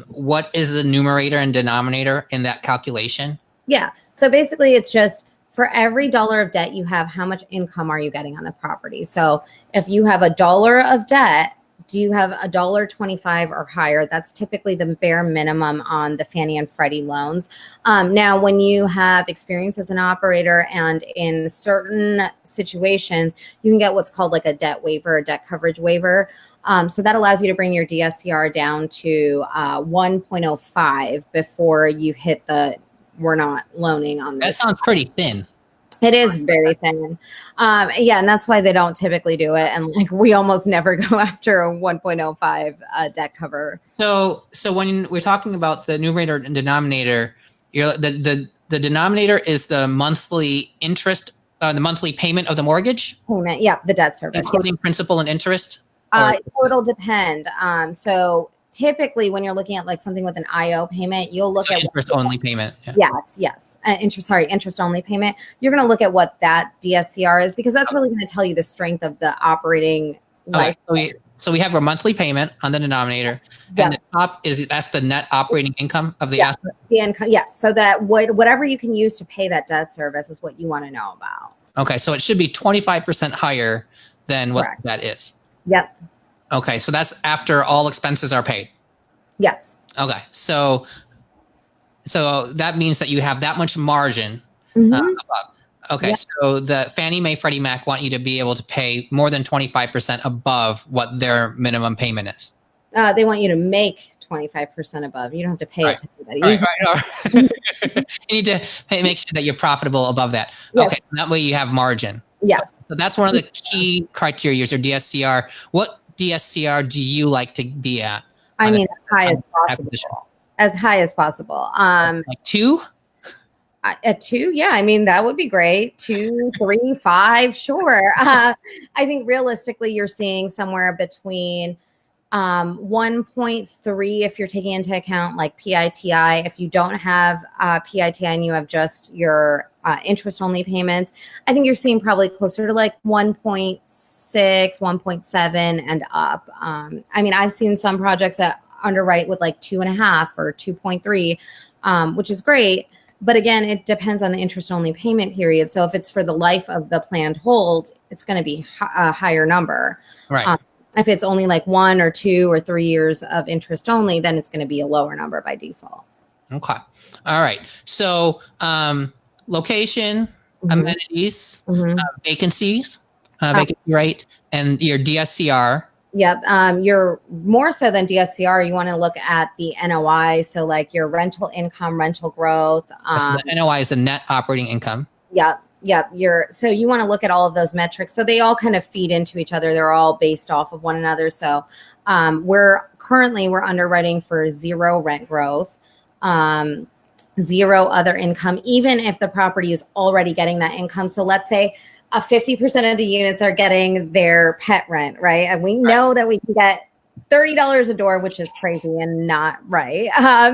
what is the numerator and denominator in that calculation? Yeah. So basically, it's just for every dollar of debt you have, how much income are you getting on the property? So if you have $1 of debt, do you have $1.25 or higher? That's typically the bare minimum on the Fannie and Freddie loans. Now, when you have experience as an operator and in certain situations, you can get what's called like a debt waiver, a debt coverage waiver. So that allows you to bring your Dscr down to 1.05 before you hit the we're not loaning on this. That sounds pretty thin. It is very thin. Yeah, and that's why they don't typically do it. And like we almost never go after a 1.05 debt cover. So when we're talking about the numerator and denominator, the denominator is the monthly interest, the monthly payment of the mortgage? Payment, yeah, the debt service. Including principal and interest? So it'll depend. So typically when you're looking at like something with an IO payment, you'll look at interest only payment. Yeah. Yes. Interest only payment. You're going to look at what that Dscr is because that's really going to tell you the strength of the operating life. So we have a monthly payment on the denominator, and the top that's the net operating income of the asset. The income, yes. So that whatever you can use to pay that debt service is what you want to know about. Okay, so it should be 25% higher than what Correct. that is. Yep. Okay, so that's after all expenses are paid. Yes. Okay, so that means that you have that much margin above. Okay, so the Fannie Mae, Freddie Mac want you to be able to pay more than 25% above what their minimum payment is. They want you to make 25% above. You don't have to pay it to do that. Right. You need to make sure that you're profitable above that. Yes. Okay, that way you have margin. Yes. So that's one of the key criteria, your Dscr. What Dscr do you like to be at? I mean, as high as possible. As high as possible. Like 2? At 2, yeah. I mean, that would be great. 2, 3, 5, sure. I think realistically, you're seeing somewhere between 1.3 if you're taking into account like PITI. If you don't have PITI and you have just your interest only payments, I think you're seeing probably closer to like 1.6, 1.7 and up. I mean, I've seen some projects that underwrite with like 2.5 or 2.3, which is great. But again, it depends on the interest only payment period. So if it's for the life of the planned hold, it's going to be a higher number. Right. If it's only like 1 or 2 or 3 years of interest only, then it's going to be a lower number by default. Okay. All right. So location, amenities, vacancies, vacancy rate, and your DSCR. Yep. You're more so than DSCR. You want to look at the NOI. So like your rental income, rental growth. So the NOI is the net operating income. Yep. So you want to look at all of those metrics. So they all kind of feed into each other. They're all based off of one another. So we're underwriting for 0 rent growth, 0 other income, even if the property is already getting that income. So let's say 50% of the units are getting their pet rent, right? And we know that we can get $30 a door, which is crazy and not right.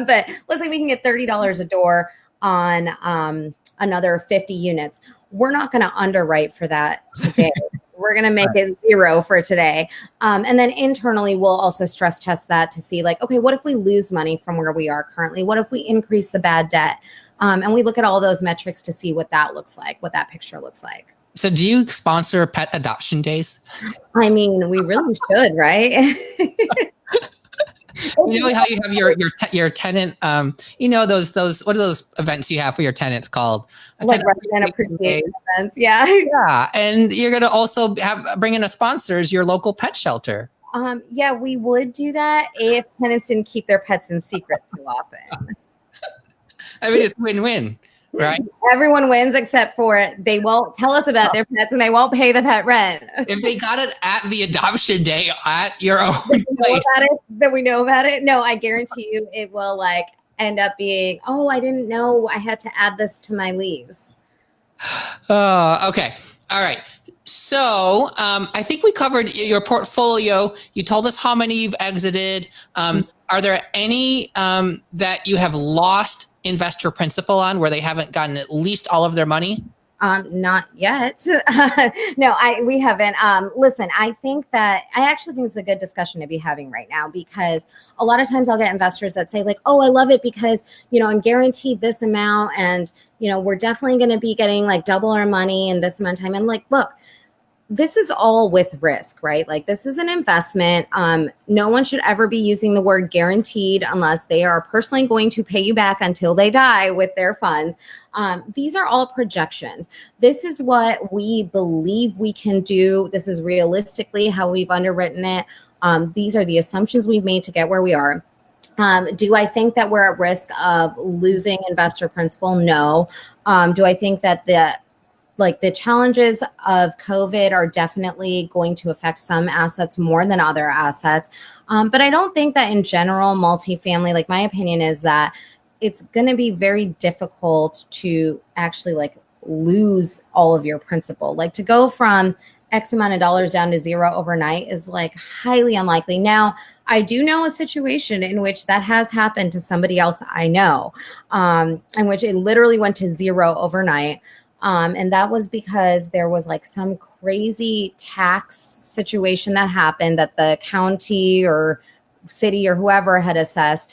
But let's say we can get $30 a door on another 50 units. We're not going to underwrite for that today. We're going to make it 0 for today. And then internally, we'll also stress test that to see like, okay, what if we lose money from where we are currently? What if we increase the bad debt? And we look at all those metrics to see what that looks like, what that picture looks like. So do you sponsor pet adoption days? I mean, we really should, right? You know how you have your tenant, you know, those what are those events you have for your tenants called? Like resident appreciation events. Yeah. Yeah. And you're going to also bring in a sponsor as your local pet shelter. Yeah, we would do that if tenants didn't keep their pets in secret so often. I mean, it's win-win. Right. Everyone wins except for they won't tell us about their pets and they won't pay the pet rent. If they got it at the adoption day at your own place. That we know about it. No, I guarantee you it will like end up being, oh, I didn't know I had to add this to my lease. Okay. All right. So I think we covered your portfolio. You told us how many you've exited. Are there any that you have lost investor principal on where they haven't gotten at least all of their money? Not yet. No, we haven't. Listen, I actually think it's a good discussion to be having right now because a lot of times I'll get investors that say like, oh, I love it because, I'm guaranteed this amount and, we're definitely going to be getting like double our money in this amount of time. And like, look, this is all with risk, right? Like this is an investment. No one should ever be using the word guaranteed unless they are personally going to pay you back until they die with their funds. These are all projections. This is what we believe we can do. This is realistically how we've underwritten it. These are the assumptions we've made to get where we are. Do I think that we're at risk of losing investor principal? No. Do I think that the challenges of COVID are definitely going to affect some assets more than other assets. But I don't think that in general, multifamily, like my opinion is that it's going to be very difficult to actually like lose all of your principal. Like to go from X amount of dollars down to 0 overnight is like highly unlikely. Now, I do know a situation in which that has happened to somebody else I know, in which it literally went to 0 overnight. And that was because there was like some crazy tax situation that happened that the county or city or whoever had assessed.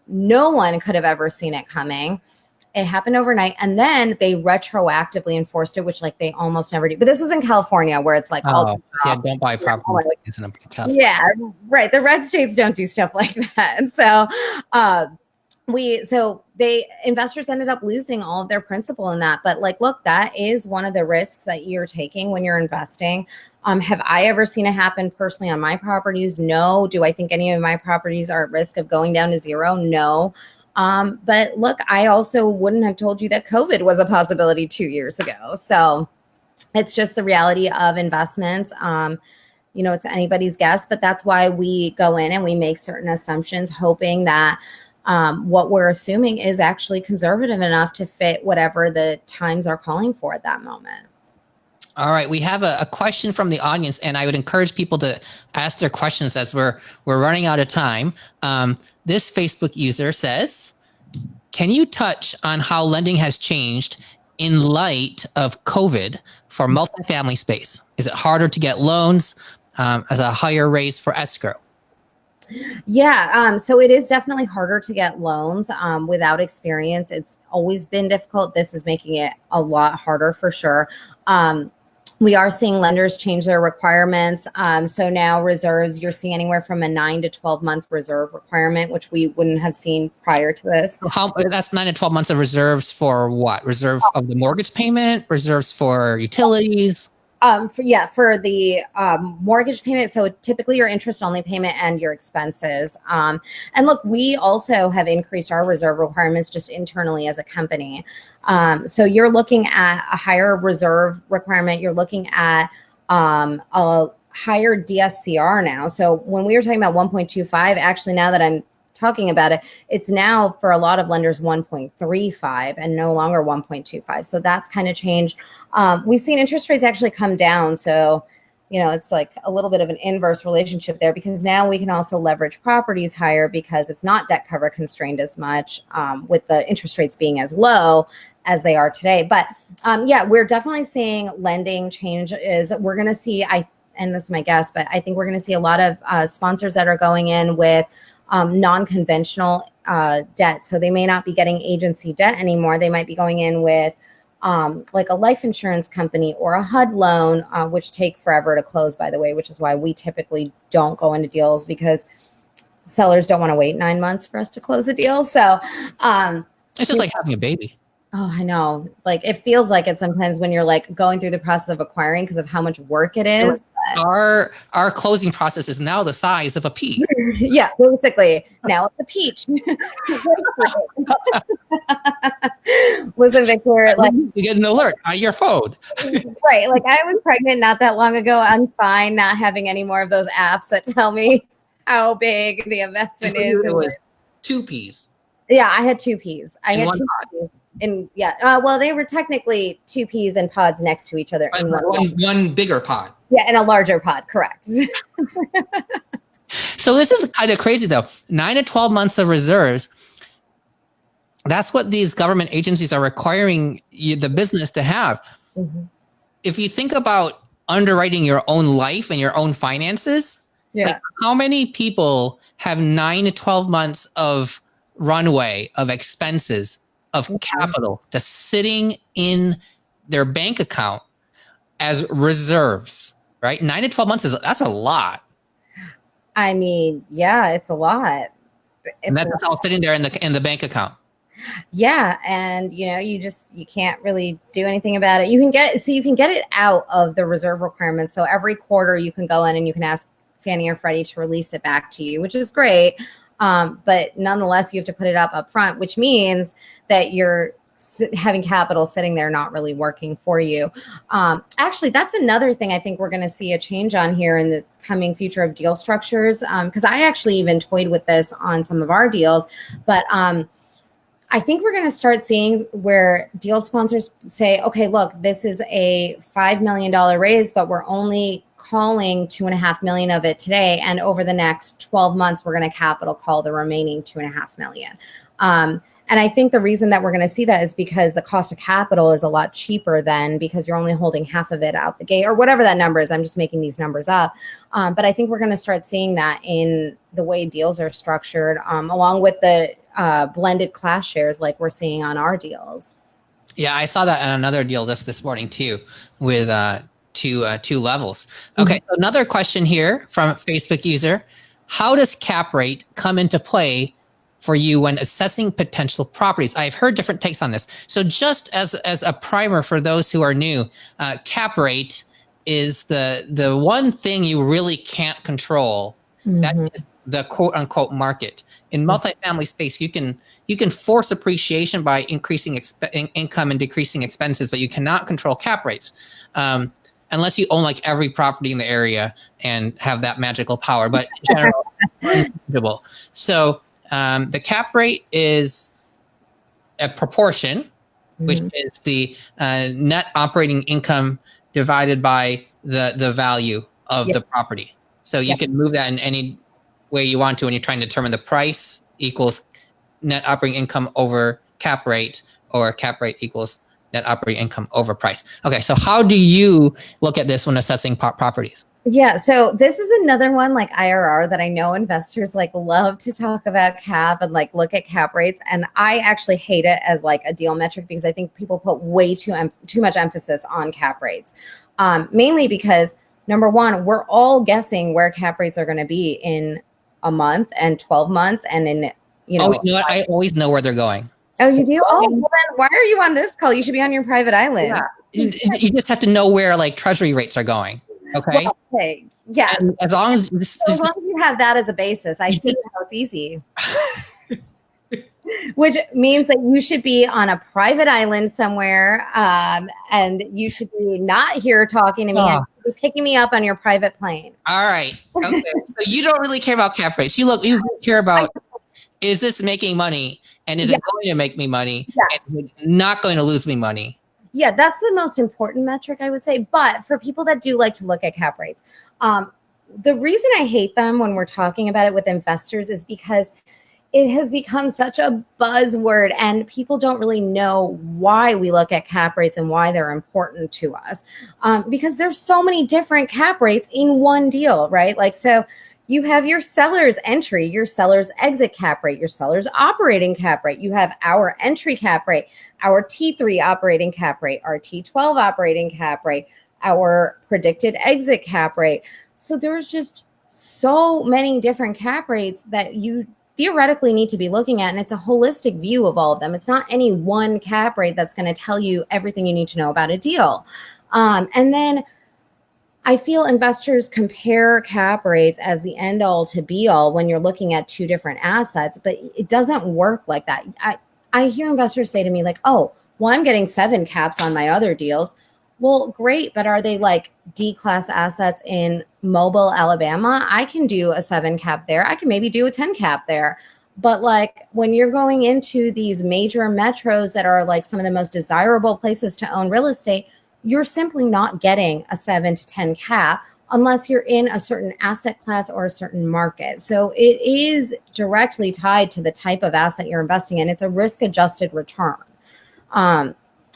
No one could have ever seen it coming. It happened overnight, and then they retroactively enforced it, which like they almost never do. But this was in California, where it's like, Oh, yeah, don't buy property. Yeah, right. The red states don't do stuff like that, and so investors ended up losing all of their principal in that. But like, look, that is one of the risks that you're taking when you're investing. Have I ever seen it happen personally on my properties? No. Do I think any of my properties are at risk of going down to zero? No. But look, I also wouldn't have told you that COVID was a possibility 2 years ago. So it's just the reality of investments. It's anybody's guess, but that's why we go in and we make certain assumptions, hoping that what we're assuming is actually conservative enough to fit whatever the times are calling for at that moment. All right, we have a question from the audience, and I would encourage people to ask their questions as we're running out of time. This Facebook user says, can you touch on how lending has changed in light of COVID for multifamily space? Is it harder to get loans as a higher raise for escrow? Yeah, so it is definitely harder to get loans without experience. It's always been difficult. This is making it a lot harder for sure. We are seeing lenders change their requirements. So now reserves, you're seeing anywhere from a 9 to 12 month reserve requirement, which we wouldn't have seen prior to this. That's 9 to 12 months of reserves for what? Reserve of the mortgage payment, reserves for utilities? For the mortgage payment. So typically your interest only payment and your expenses. And look, we also have increased our reserve requirements just internally as a company. So you're looking at a higher reserve requirement. You're looking at a higher Dscr now. So when we were talking about 1.25, actually now that I'm talking about it, it's now for a lot of lenders 1.35 and no longer 1.25. So that's kind of changed. We've seen interest rates actually come down. So, it's like a little bit of an inverse relationship there, because now we can also leverage properties higher because it's not debt cover constrained as much with the interest rates being as low as they are today. But we're definitely seeing lending change. We're going to see, and this is my guess, but I think we're going to see a lot of sponsors that are going in with non-conventional debt. So they may not be getting agency debt anymore. They might be going in with like a life insurance company or a HUD loan, which take forever to close, by the way, which is why we typically don't go into deals, because sellers don't want to wait 9 months for us to close a deal. So it's just like having a baby. Oh, I know. Like, it feels like it sometimes when you're like going through the process of acquiring because of how much work it is. Our closing process is now the size of a pea. Yeah, basically. Now it's a peach. Listen, Victor, like, you get an alert on your phone. Right. Like, I was pregnant not that long ago. I'm fine not having any more of those apps that tell me how big the investment is. It was 2 peas. Yeah, I had 2 peas. I had 2 peas. And well, they were technically 2 peas and pods next to each other. In one bigger pod. Yeah, and a larger pod, correct. So this is kind of crazy, though. 9 to 12 months of reserves. That's what these government agencies are requiring the business to have. Mm-hmm. If you think about underwriting your own life and your own finances, like, how many people have 9 to 12 months of runway, of expenses, of capital just sitting in their bank account as reserves, right? 9 to 12 months that's a lot. I mean, yeah, it's a lot. And that's all sitting there in the bank account. Yeah, and you can't really do anything about it. You can get it out of the reserve requirement. So every quarter you can go in and you can ask Fannie or Freddie to release it back to you, which is great. But nonetheless, you have to put it up front, which means that you're having capital sitting there not really working for you. Actually, that's another thing I think we're going to see a change on here in the coming future of deal structures, because I actually even toyed with this on some of our deals. But I think we're going to start seeing where deal sponsors say, okay, look, this is a $5 million raise, but we're only calling 2.5 million of it today, and over the next 12 months, we're going to capital call the remaining 2.5 million. And I think the reason that we're going to see that is because the cost of capital is a lot cheaper than, because you're only holding half of it out the gate, or whatever that number is. I'm just making these numbers up. But I think we're going to start seeing that in the way deals are structured, along with the blended class shares like we're seeing on our deals. Yeah, I saw that on another deal this morning too, with two levels. Okay, so another question here from a Facebook user. How does cap rate come into play for you when assessing potential properties? I've heard different takes on this. So just as a primer for those who are new, cap rate is the one thing you really can't control. That is the quote unquote market. In multifamily space, you can force appreciation by increasing income and decreasing expenses, but you cannot control cap rates. Unless you own like every property in the area and have that magical power, but in general, uncomfortable. So the cap rate is a proportion, which is the net operating income divided by the value of the property. So you can move that in any way you want to when you're trying to determine the price equals net operating income over cap rate, or cap rate equals net operating income over price. Okay, so how do you look at this when assessing properties? Yeah, so this is another one like IRR that I know investors like love to talk about cap and like look at cap rates. And I actually hate it as like a deal metric because I think people put way too much emphasis on cap rates. Mainly because number one, we're all guessing where cap rates are going to be in a month and 12 months. And in, you know what? I always know where they're going. Oh, you do? Oh, well then why are you on this call? You should be on your private island. Yeah. You just have to know where like treasury rates are going. Okay. Well, okay. Yes. And as long as you have that as a basis, I see how it's easy. Which means that you should be on a private island somewhere, and you should be not here talking to me. And be picking me up on your private plane. All right. Okay. So you don't really care about cap rates. You care about, is this making money, and is it going to make me money? Yes. And is it not going to lose me money? Yeah, that's the most important metric, I would say. But for people that do like to look at cap rates, the reason I hate them when we're talking about it with investors is because it has become such a buzzword and people don't really know why we look at cap rates and why they're important to us. Because there's so many different cap rates in one deal, right? Like, so you have your seller's entry, your seller's exit cap rate, your seller's operating cap rate. You have our entry cap rate, our T3 operating cap rate, our T12 operating cap rate, our predicted exit cap rate. So there's just so many different cap rates that you theoretically need to be looking at. And it's a holistic view of all of them. It's not any one cap rate that's going to tell you everything you need to know about a deal. And then I feel investors compare cap rates as the end all to be all when you're looking at two different assets, but it doesn't work like that. I hear investors say to me like, oh, well, I'm getting 7 caps on my other deals. Well, great, but are they like D-class assets in Mobile, Alabama? I can do a 7 cap there. I can maybe do a 10 cap there. But like when you're going into these major metros that are like some of the most desirable places to own real estate, you're simply not getting a 7 to 10 cap unless you're in a certain asset class or a certain market. So it is directly tied to the type of asset you're investing in. It's a risk-adjusted return.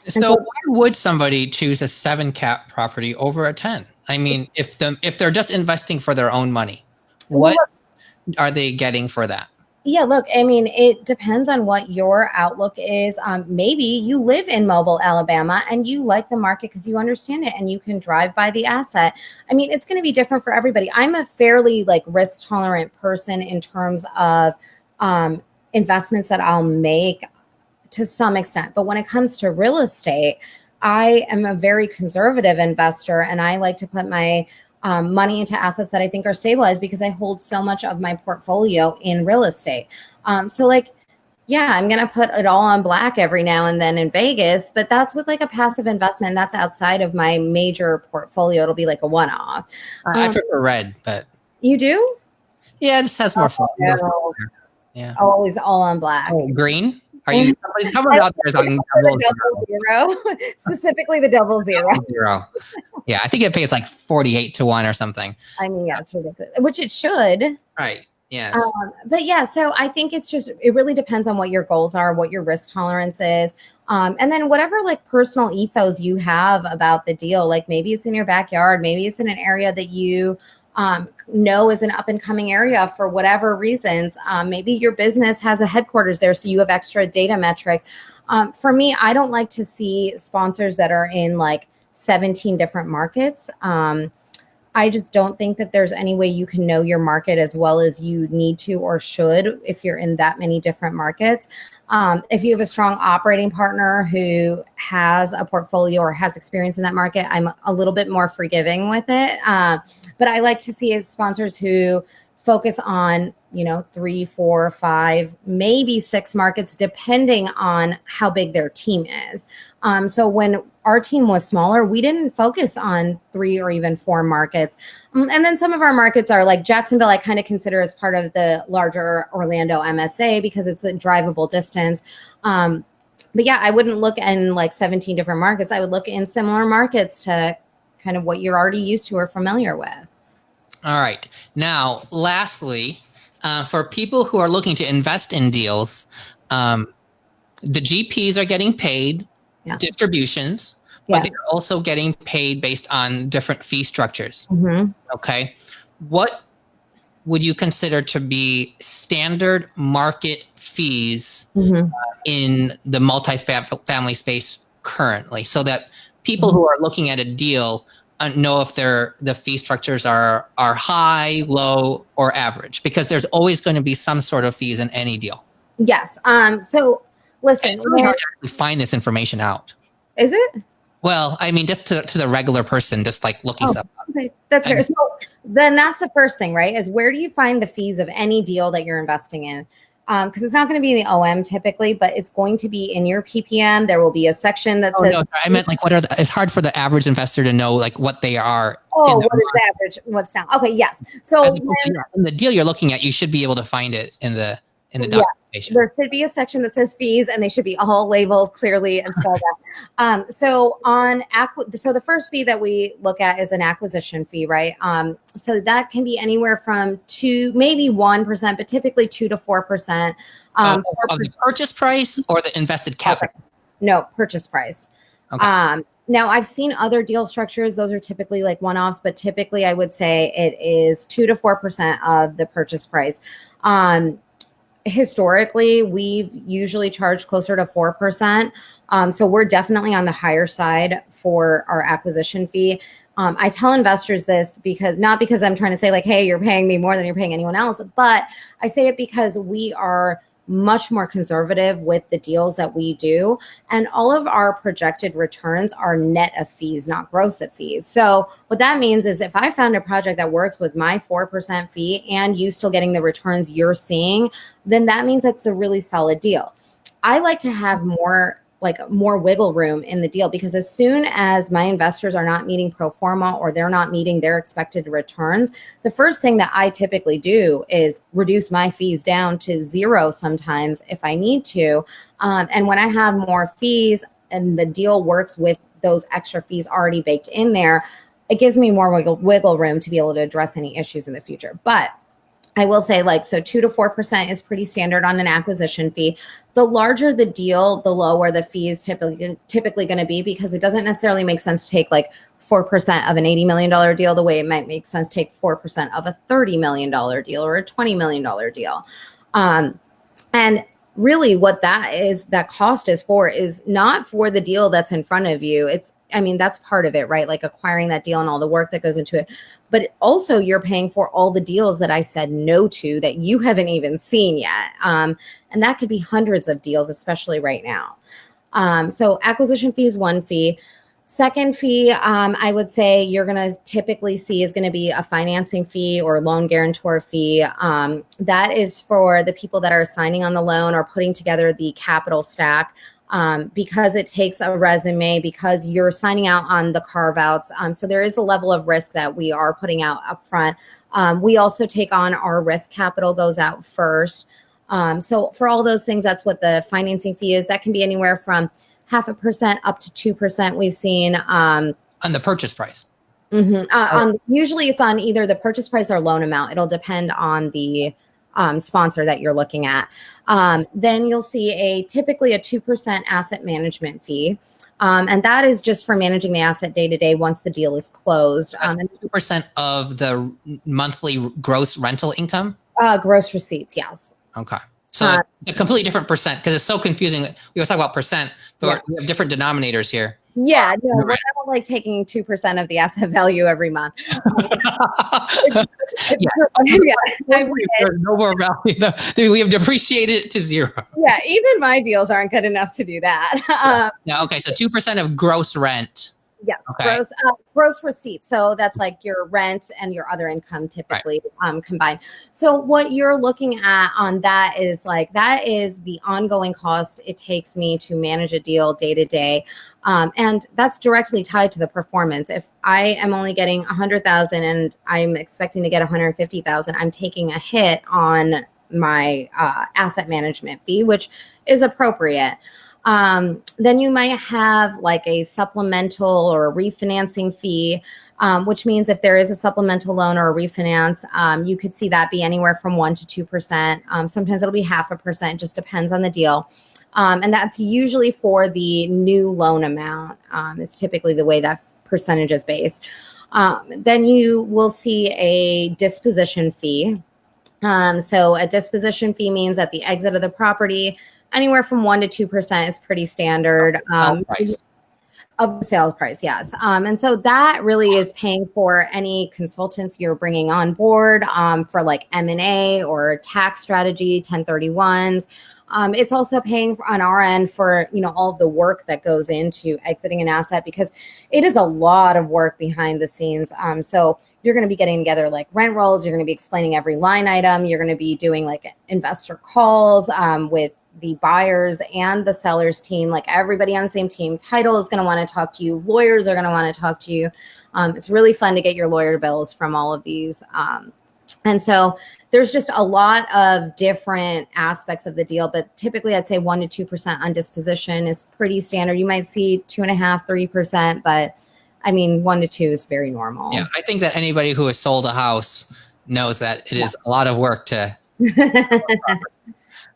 So why would somebody choose a 7 cap property over a 10? I mean, if they're just investing for their own money, what are they getting for that? Yeah, look, I mean, it depends on what your outlook is. Maybe you live in Mobile, Alabama, and you like the market because you understand it and you can drive by the asset. I mean, it's going to be different for everybody. I'm a fairly like risk tolerant person in terms of investments that I'll make to some extent. But when it comes to real estate, I am a very conservative investor and I like to put my money into assets that I think are stabilized because I hold so much of my portfolio in real estate. So like, yeah, I'm going to put it all on black every now and then in Vegas, but that's with like a passive investment. That's outside of my major portfolio. It'll be like a one-off. I prefer red, but. You do? Yeah, it just has more fun. No. Yeah. Always all on black. Oh, green? Are you someone out there is on double zero, specifically the double zero. Yeah, I think it pays like 48 to 1 or something. I mean, yeah, it's ridiculous, which it should. Right. Yes. But yeah, so I think it really depends on what your goals are, what your risk tolerance is. And then whatever like personal ethos you have about the deal, like maybe it's in your backyard, maybe it's in an area that you know is an up and coming area for whatever reasons. Maybe your business has a headquarters there, so you have extra data metrics. For me, I don't like to see sponsors that are in like 17 different markets. I just don't think that there's any way you can know your market as well as you need to or should if you're in that many different markets. If you have a strong operating partner who has a portfolio or has experience in that market, I'm a little bit more forgiving with it. But I like to see sponsors who focus on, 3, 4, 5, maybe 6 markets, depending on how big their team is. So when our team was smaller, we didn't focus on 3 or even 4 markets. And then some of our markets are like Jacksonville, I kind of consider as part of the larger Orlando MSA because it's a drivable distance. But yeah, I wouldn't look in like 17 different markets. I would look in similar markets to kind of what you're already used to or familiar with. All right. Now, lastly, for people who are looking to invest in deals, the GPs are getting paid distributions, but they're also getting paid based on different fee structures. Mm-hmm. Okay. What would you consider to be standard market fees in the multifamily space currently, so that people who are looking at a deal know if the fee structures are high, low, or average? Because there's always going to be some sort of fees in any deal. Yes. So listen, it's really hard to actually find this information out. Is it? Well, I mean, just to the regular person, just like looking stuff up. Okay, that's fair. So then that's the first thing, right? Is where do you find the fees of any deal that you're investing in? Because it's not going to be in the OM typically, but it's going to be in your PPM. There will be a section that says. No, I meant like it's hard for the average investor to know like what they are. Oh, what is the average? What's down? Okay, yes. So in the deal you're looking at, you should be able to find it in the documentation. There should be a section that says fees, and they should be all labeled clearly and spelled out. So the first fee that we look at is an acquisition fee, right? So that can be anywhere from 2, maybe 1%, but typically 2 to 4%. Of the purchase price or the invested capital? Okay. No, purchase price. Okay. Now, I've seen other deal structures. Those are typically like one-offs, but typically I would say it is 2 to 4% of the purchase price. Historically, we've usually charged closer to 4%. So we're definitely on the higher side for our acquisition fee. I tell investors this not because I'm trying to say like, hey, you're paying me more than you're paying anyone else, but I say it because we are much more conservative with the deals that we do. And all of our projected returns are net of fees, not gross of fees. So what that means is if I found a project that works with my 4% fee and you still getting the returns you're seeing, then that means it's a really solid deal. I like to have more wiggle room in the deal, because as soon as my investors are not meeting pro forma or they're not meeting their expected returns, the first thing that I typically do is reduce my fees down to 0 sometimes if I need to. And when I have more fees and the deal works with those extra fees already baked in there, it gives me more wiggle room to be able to address any issues in the future. But I will say 2 to 4% is pretty standard on an acquisition fee. The larger the deal, the lower the fee is typically going to be, because it doesn't necessarily make sense to take 4% of an $80 million deal the way it might make sense to take 4% of a $30 million deal or a $20 million deal. And really what that cost is not for the deal that's in front of you. That's part of it, right? Like acquiring that deal and all the work that goes into it. But also you're paying for all the deals that I said no to that you haven't even seen yet. And that could be hundreds of deals, especially right now. So acquisition fee is one fee. Second fee, I would say you're going to typically see is going to be a financing fee or loan guarantor fee. That is for the people that are signing on the loan or putting together the capital stack. Because it takes a resume, because you're signing out on the carve-outs. So there is a level of risk that we are putting out up front. We also take on our risk capital goes out first. So for all those things, that's what the financing fee is. That can be anywhere from 0.5% up to 2%. We've seen on the purchase price. Usually it's on either the purchase price or loan amount. It'll depend on the sponsor that you're looking at. Then you'll see typically a 2% asset management fee. And that is just for managing the asset day to day once the deal is closed. That's 2% of the monthly gross rental income? Gross receipts, yes. Okay. So it's a completely different percent because it's so confusing. We always talk about percent, but we have different denominators here. Yeah, no, we're not like taking 2% of the asset value every month. No more value. We have depreciated it to zero. Yeah, even my deals aren't good enough to do that. Okay, so 2% of gross rent. Yes, okay. Gross receipts. So that's like your rent and your other income typically combined. So what you're looking at on that is the ongoing cost it takes me to manage a deal day to day. And that's directly tied to the performance. If I am only getting 100,000 and I'm expecting to get 150,000, I'm taking a hit on my asset management fee, which is appropriate. Then you might have like a supplemental or a refinancing fee, which means if there is a supplemental loan or a refinance, you could see that be anywhere from 1% to 2%. Sometimes it'll be 0.5%, just depends on the deal. And that's usually for the new loan amount. It's typically the way that percentage is based. Then you will see a disposition fee. So a disposition fee means at the exit of the property, anywhere from 1% to 2% is pretty standard of the sales price. Yes. And so that really is paying for any consultants you're bringing on board for like M&A or tax strategy, 1031s. It's also paying on our end for, all of the work that goes into exiting an asset because it is a lot of work behind the scenes. So you're going to be getting together like rent rolls. You're going to be explaining every line item. You're going to be doing like investor calls with the buyers and the sellers team, like everybody on the same team. Title is going to want to talk to you. Lawyers are going to want to talk to you. It's really fun to get your lawyer bills from all of these. And so there's just a lot of different aspects of the deal, but typically I'd say 1% to 2% on disposition is pretty standard. You might see 2.5%, 3%, but I mean, 1% to 2% is very normal. Yeah, I think that anybody who has sold a house knows that it is a lot of work to.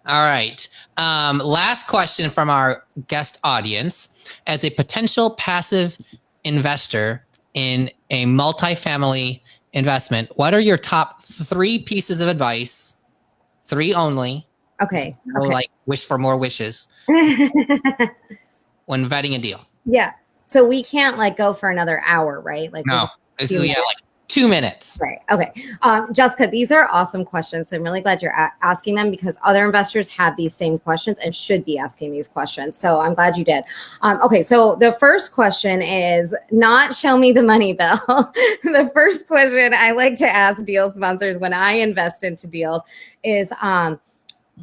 All right. Last question from our guest audience. As a potential passive investor in a multifamily investment, what are your top 3 pieces of advice? 3 only. Okay. Like wish for more wishes when vetting a deal. Yeah. So we can't like go for another hour, right? Like no. This is like 2 minutes. Right. Okay. Jessica, these are awesome questions. I'm really glad you're asking them because other investors have these same questions and should be asking these questions. So I'm glad you did. Okay. So the first question is not show me the money, Bill. The first question I like to ask deal sponsors when I invest into deals is,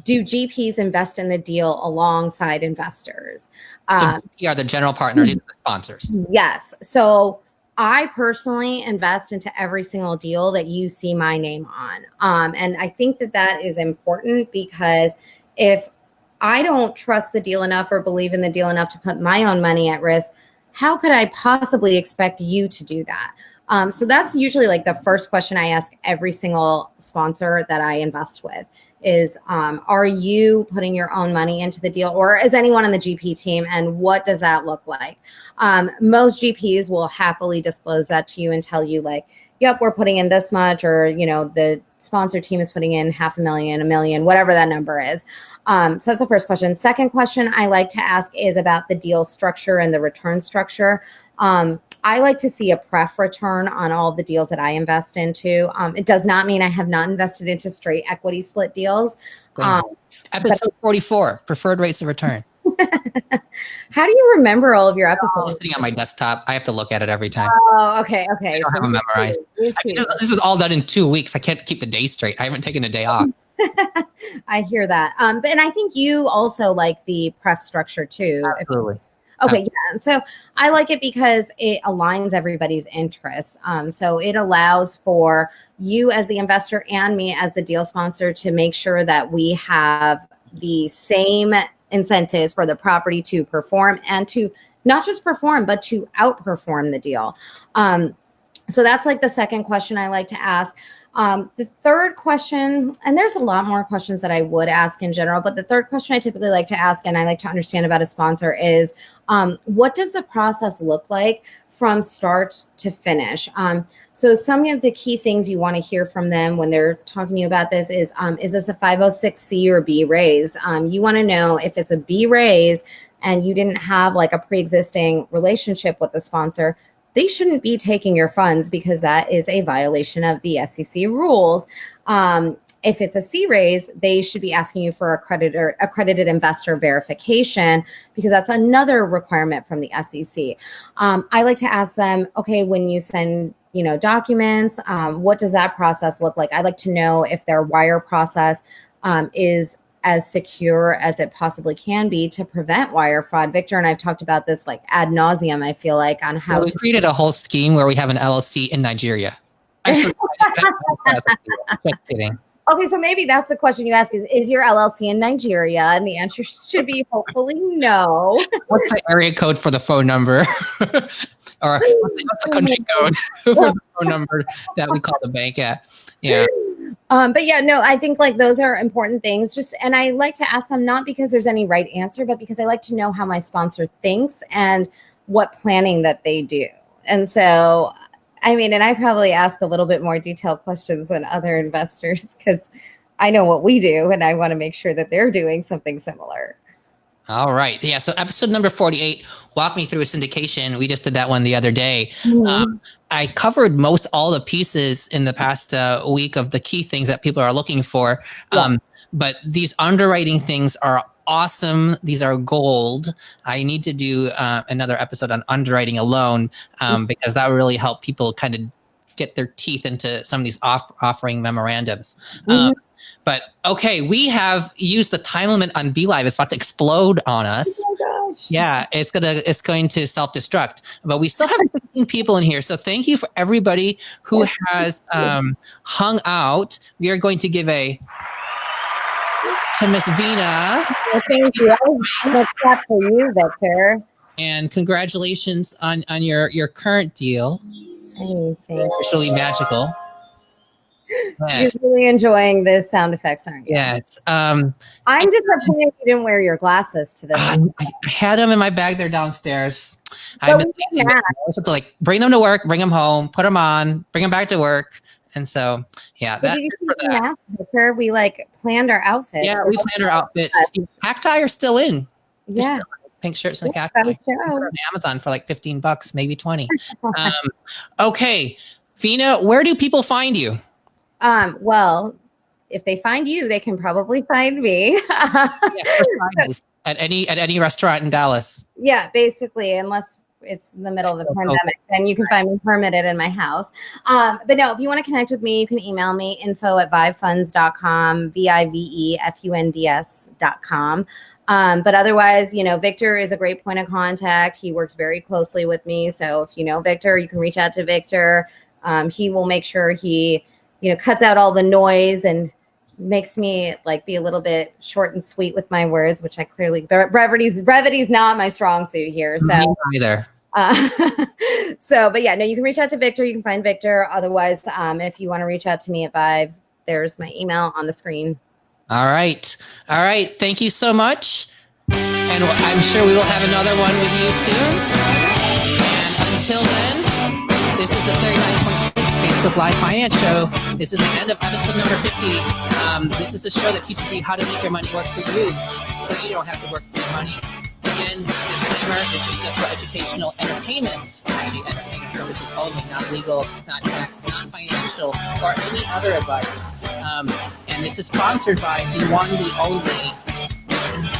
do GPs invest in the deal alongside investors? So GP are the general partners, the sponsors. Yes. So I personally invest into every single deal that you see my name on. And I think that is important because if I don't trust the deal enough or believe in the deal enough to put my own money at risk, how could I possibly expect you to do that? So that's usually like the first question I ask every single sponsor that I invest with is, are you putting your own money into the deal or is anyone on the GP team? And what does that look like? Most GPs will happily disclose that to you and tell you like, yep, we're putting in this much, or, the sponsor team is putting in $500,000, $1 million, whatever that number is. So that's the first question. Second question I like to ask is about the deal structure and the return structure. I like to see a pref return on all the deals that I invest into. It does not mean I have not invested into straight equity split deals. Episode 44, preferred rates of return. How do you remember all of your episodes? Oh, sitting on my desktop. I have to look at it every time. Oh, okay. I don't have them memorized. This is all done in 2 weeks. I can't keep the day straight. I haven't taken a day off. I hear that. And I think you also like the pref structure too. Absolutely. Okay, yeah. And so I like it because it aligns everybody's interests. So it allows for you as the investor and me as the deal sponsor to make sure that we have the same incentives for the property to perform and to not just perform, but to outperform the deal. So that's like the second question I like to ask. The third question, and there's a lot more questions that I would ask in general, but the third question I typically like to ask and I like to understand about a sponsor is, what does the process look like from start to finish? So some of the key things you want to hear from them when they're talking to you about this is this a 506C or B raise? You want to know if it's a B raise and you didn't have like a pre-existing relationship with the sponsor, they shouldn't be taking your funds because that is a violation of the SEC rules. If it's a C raise, they should be asking you for accredited investor verification because that's another requirement from the SEC. I like to ask them, okay, when you send documents, what does that process look like? I like to know if their wire process is as secure as it possibly can be to prevent wire fraud. Victor and I've talked about this like ad nauseum, I feel like, on how we created a whole scheme where we have an LLC in Nigeria. Actually, just kidding. Okay, so maybe that's the question you ask is your LLC in Nigeria? And the answer should be hopefully no. What's the area code for the phone number? Or what's the country code for the phone number that we call the bank at? Yeah. But yeah, no, I think like those are important things. And I like to ask them not because there's any right answer, but because I like to know how my sponsor thinks and what planning that they do. And so, I mean, and I probably ask a little bit more detailed questions than other investors because I know what we do and I want to make sure that they're doing something similar. All right. Yeah. So episode number 48, walk me through a syndication. We just did that one the other day. Mm-hmm. I covered most all the pieces in the past week of the key things that people are looking for. Yeah. But these underwriting things are awesome. These are gold. I need to do another episode on underwriting alone because that would really help people kind of get their teeth into some of these offering memorandums. Mm-hmm. But okay, we have used the time limit on BeLive. It's about to explode on us. Oh my gosh. Yeah, it's going to self-destruct. But we still have 15 people in here. So thank you for everybody who has hung out. We are going to give to Miss Veena. Well, thank you. That's that for you, Victor. And congratulations on your current deal. It's really magical. Yes. You're really enjoying the sound effects, aren't you? Yes. I'm disappointed you didn't wear your glasses to this. I had them in my bag. They're downstairs. I've been lazy. I have to like bring them to work, bring them home, put them on, bring them back to work. And so, yeah. That's for that. Victor, we like planned our outfits. Yeah, we planned our outfits. Cacti are still in. Yeah. Pink shirts and cacti. On Amazon for like $15, maybe 20. Okay. Veena, where do people find you? Well, if they find you, they can probably find me. At any restaurant in Dallas. Yeah, basically, unless it's in the middle of the pandemic, then you can find me permitted in my house. But no, if you want to connect with me, you can email me info@vivefunds.com, VIVEFUNDS.com. But otherwise, Victor is a great point of contact. He works very closely with me. So if you know Victor, you can reach out to Victor. He will make sure he cuts out all the noise and makes me like be a little bit short and sweet with my words, which I clearly brevity's not my strong suit here. So either. But yeah, no, you can reach out to Victor. You can find Victor. Otherwise, if you want to reach out to me at Vive, there's my email on the screen. All right. Thank you so much. And I'm sure we will have another one with you soon. And until then, this is the 39.6 Facebook Live Finance Show. This is the end of episode number 50. This is the show that teaches you how to make your money work for you so you don't have to work for your money. Again, disclaimer, this is just for educational entertainment. Actually, entertainment purposes only, not legal, not tax, not financial, or any other advice. And this is sponsored by the one, the only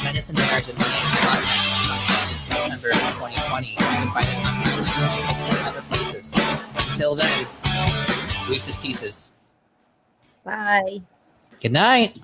Medicine, Marriage, and Finance podcast in September 2020. You can find it on iTunes and hopefully other places. Until then, Reese's Pieces. Bye. Good night.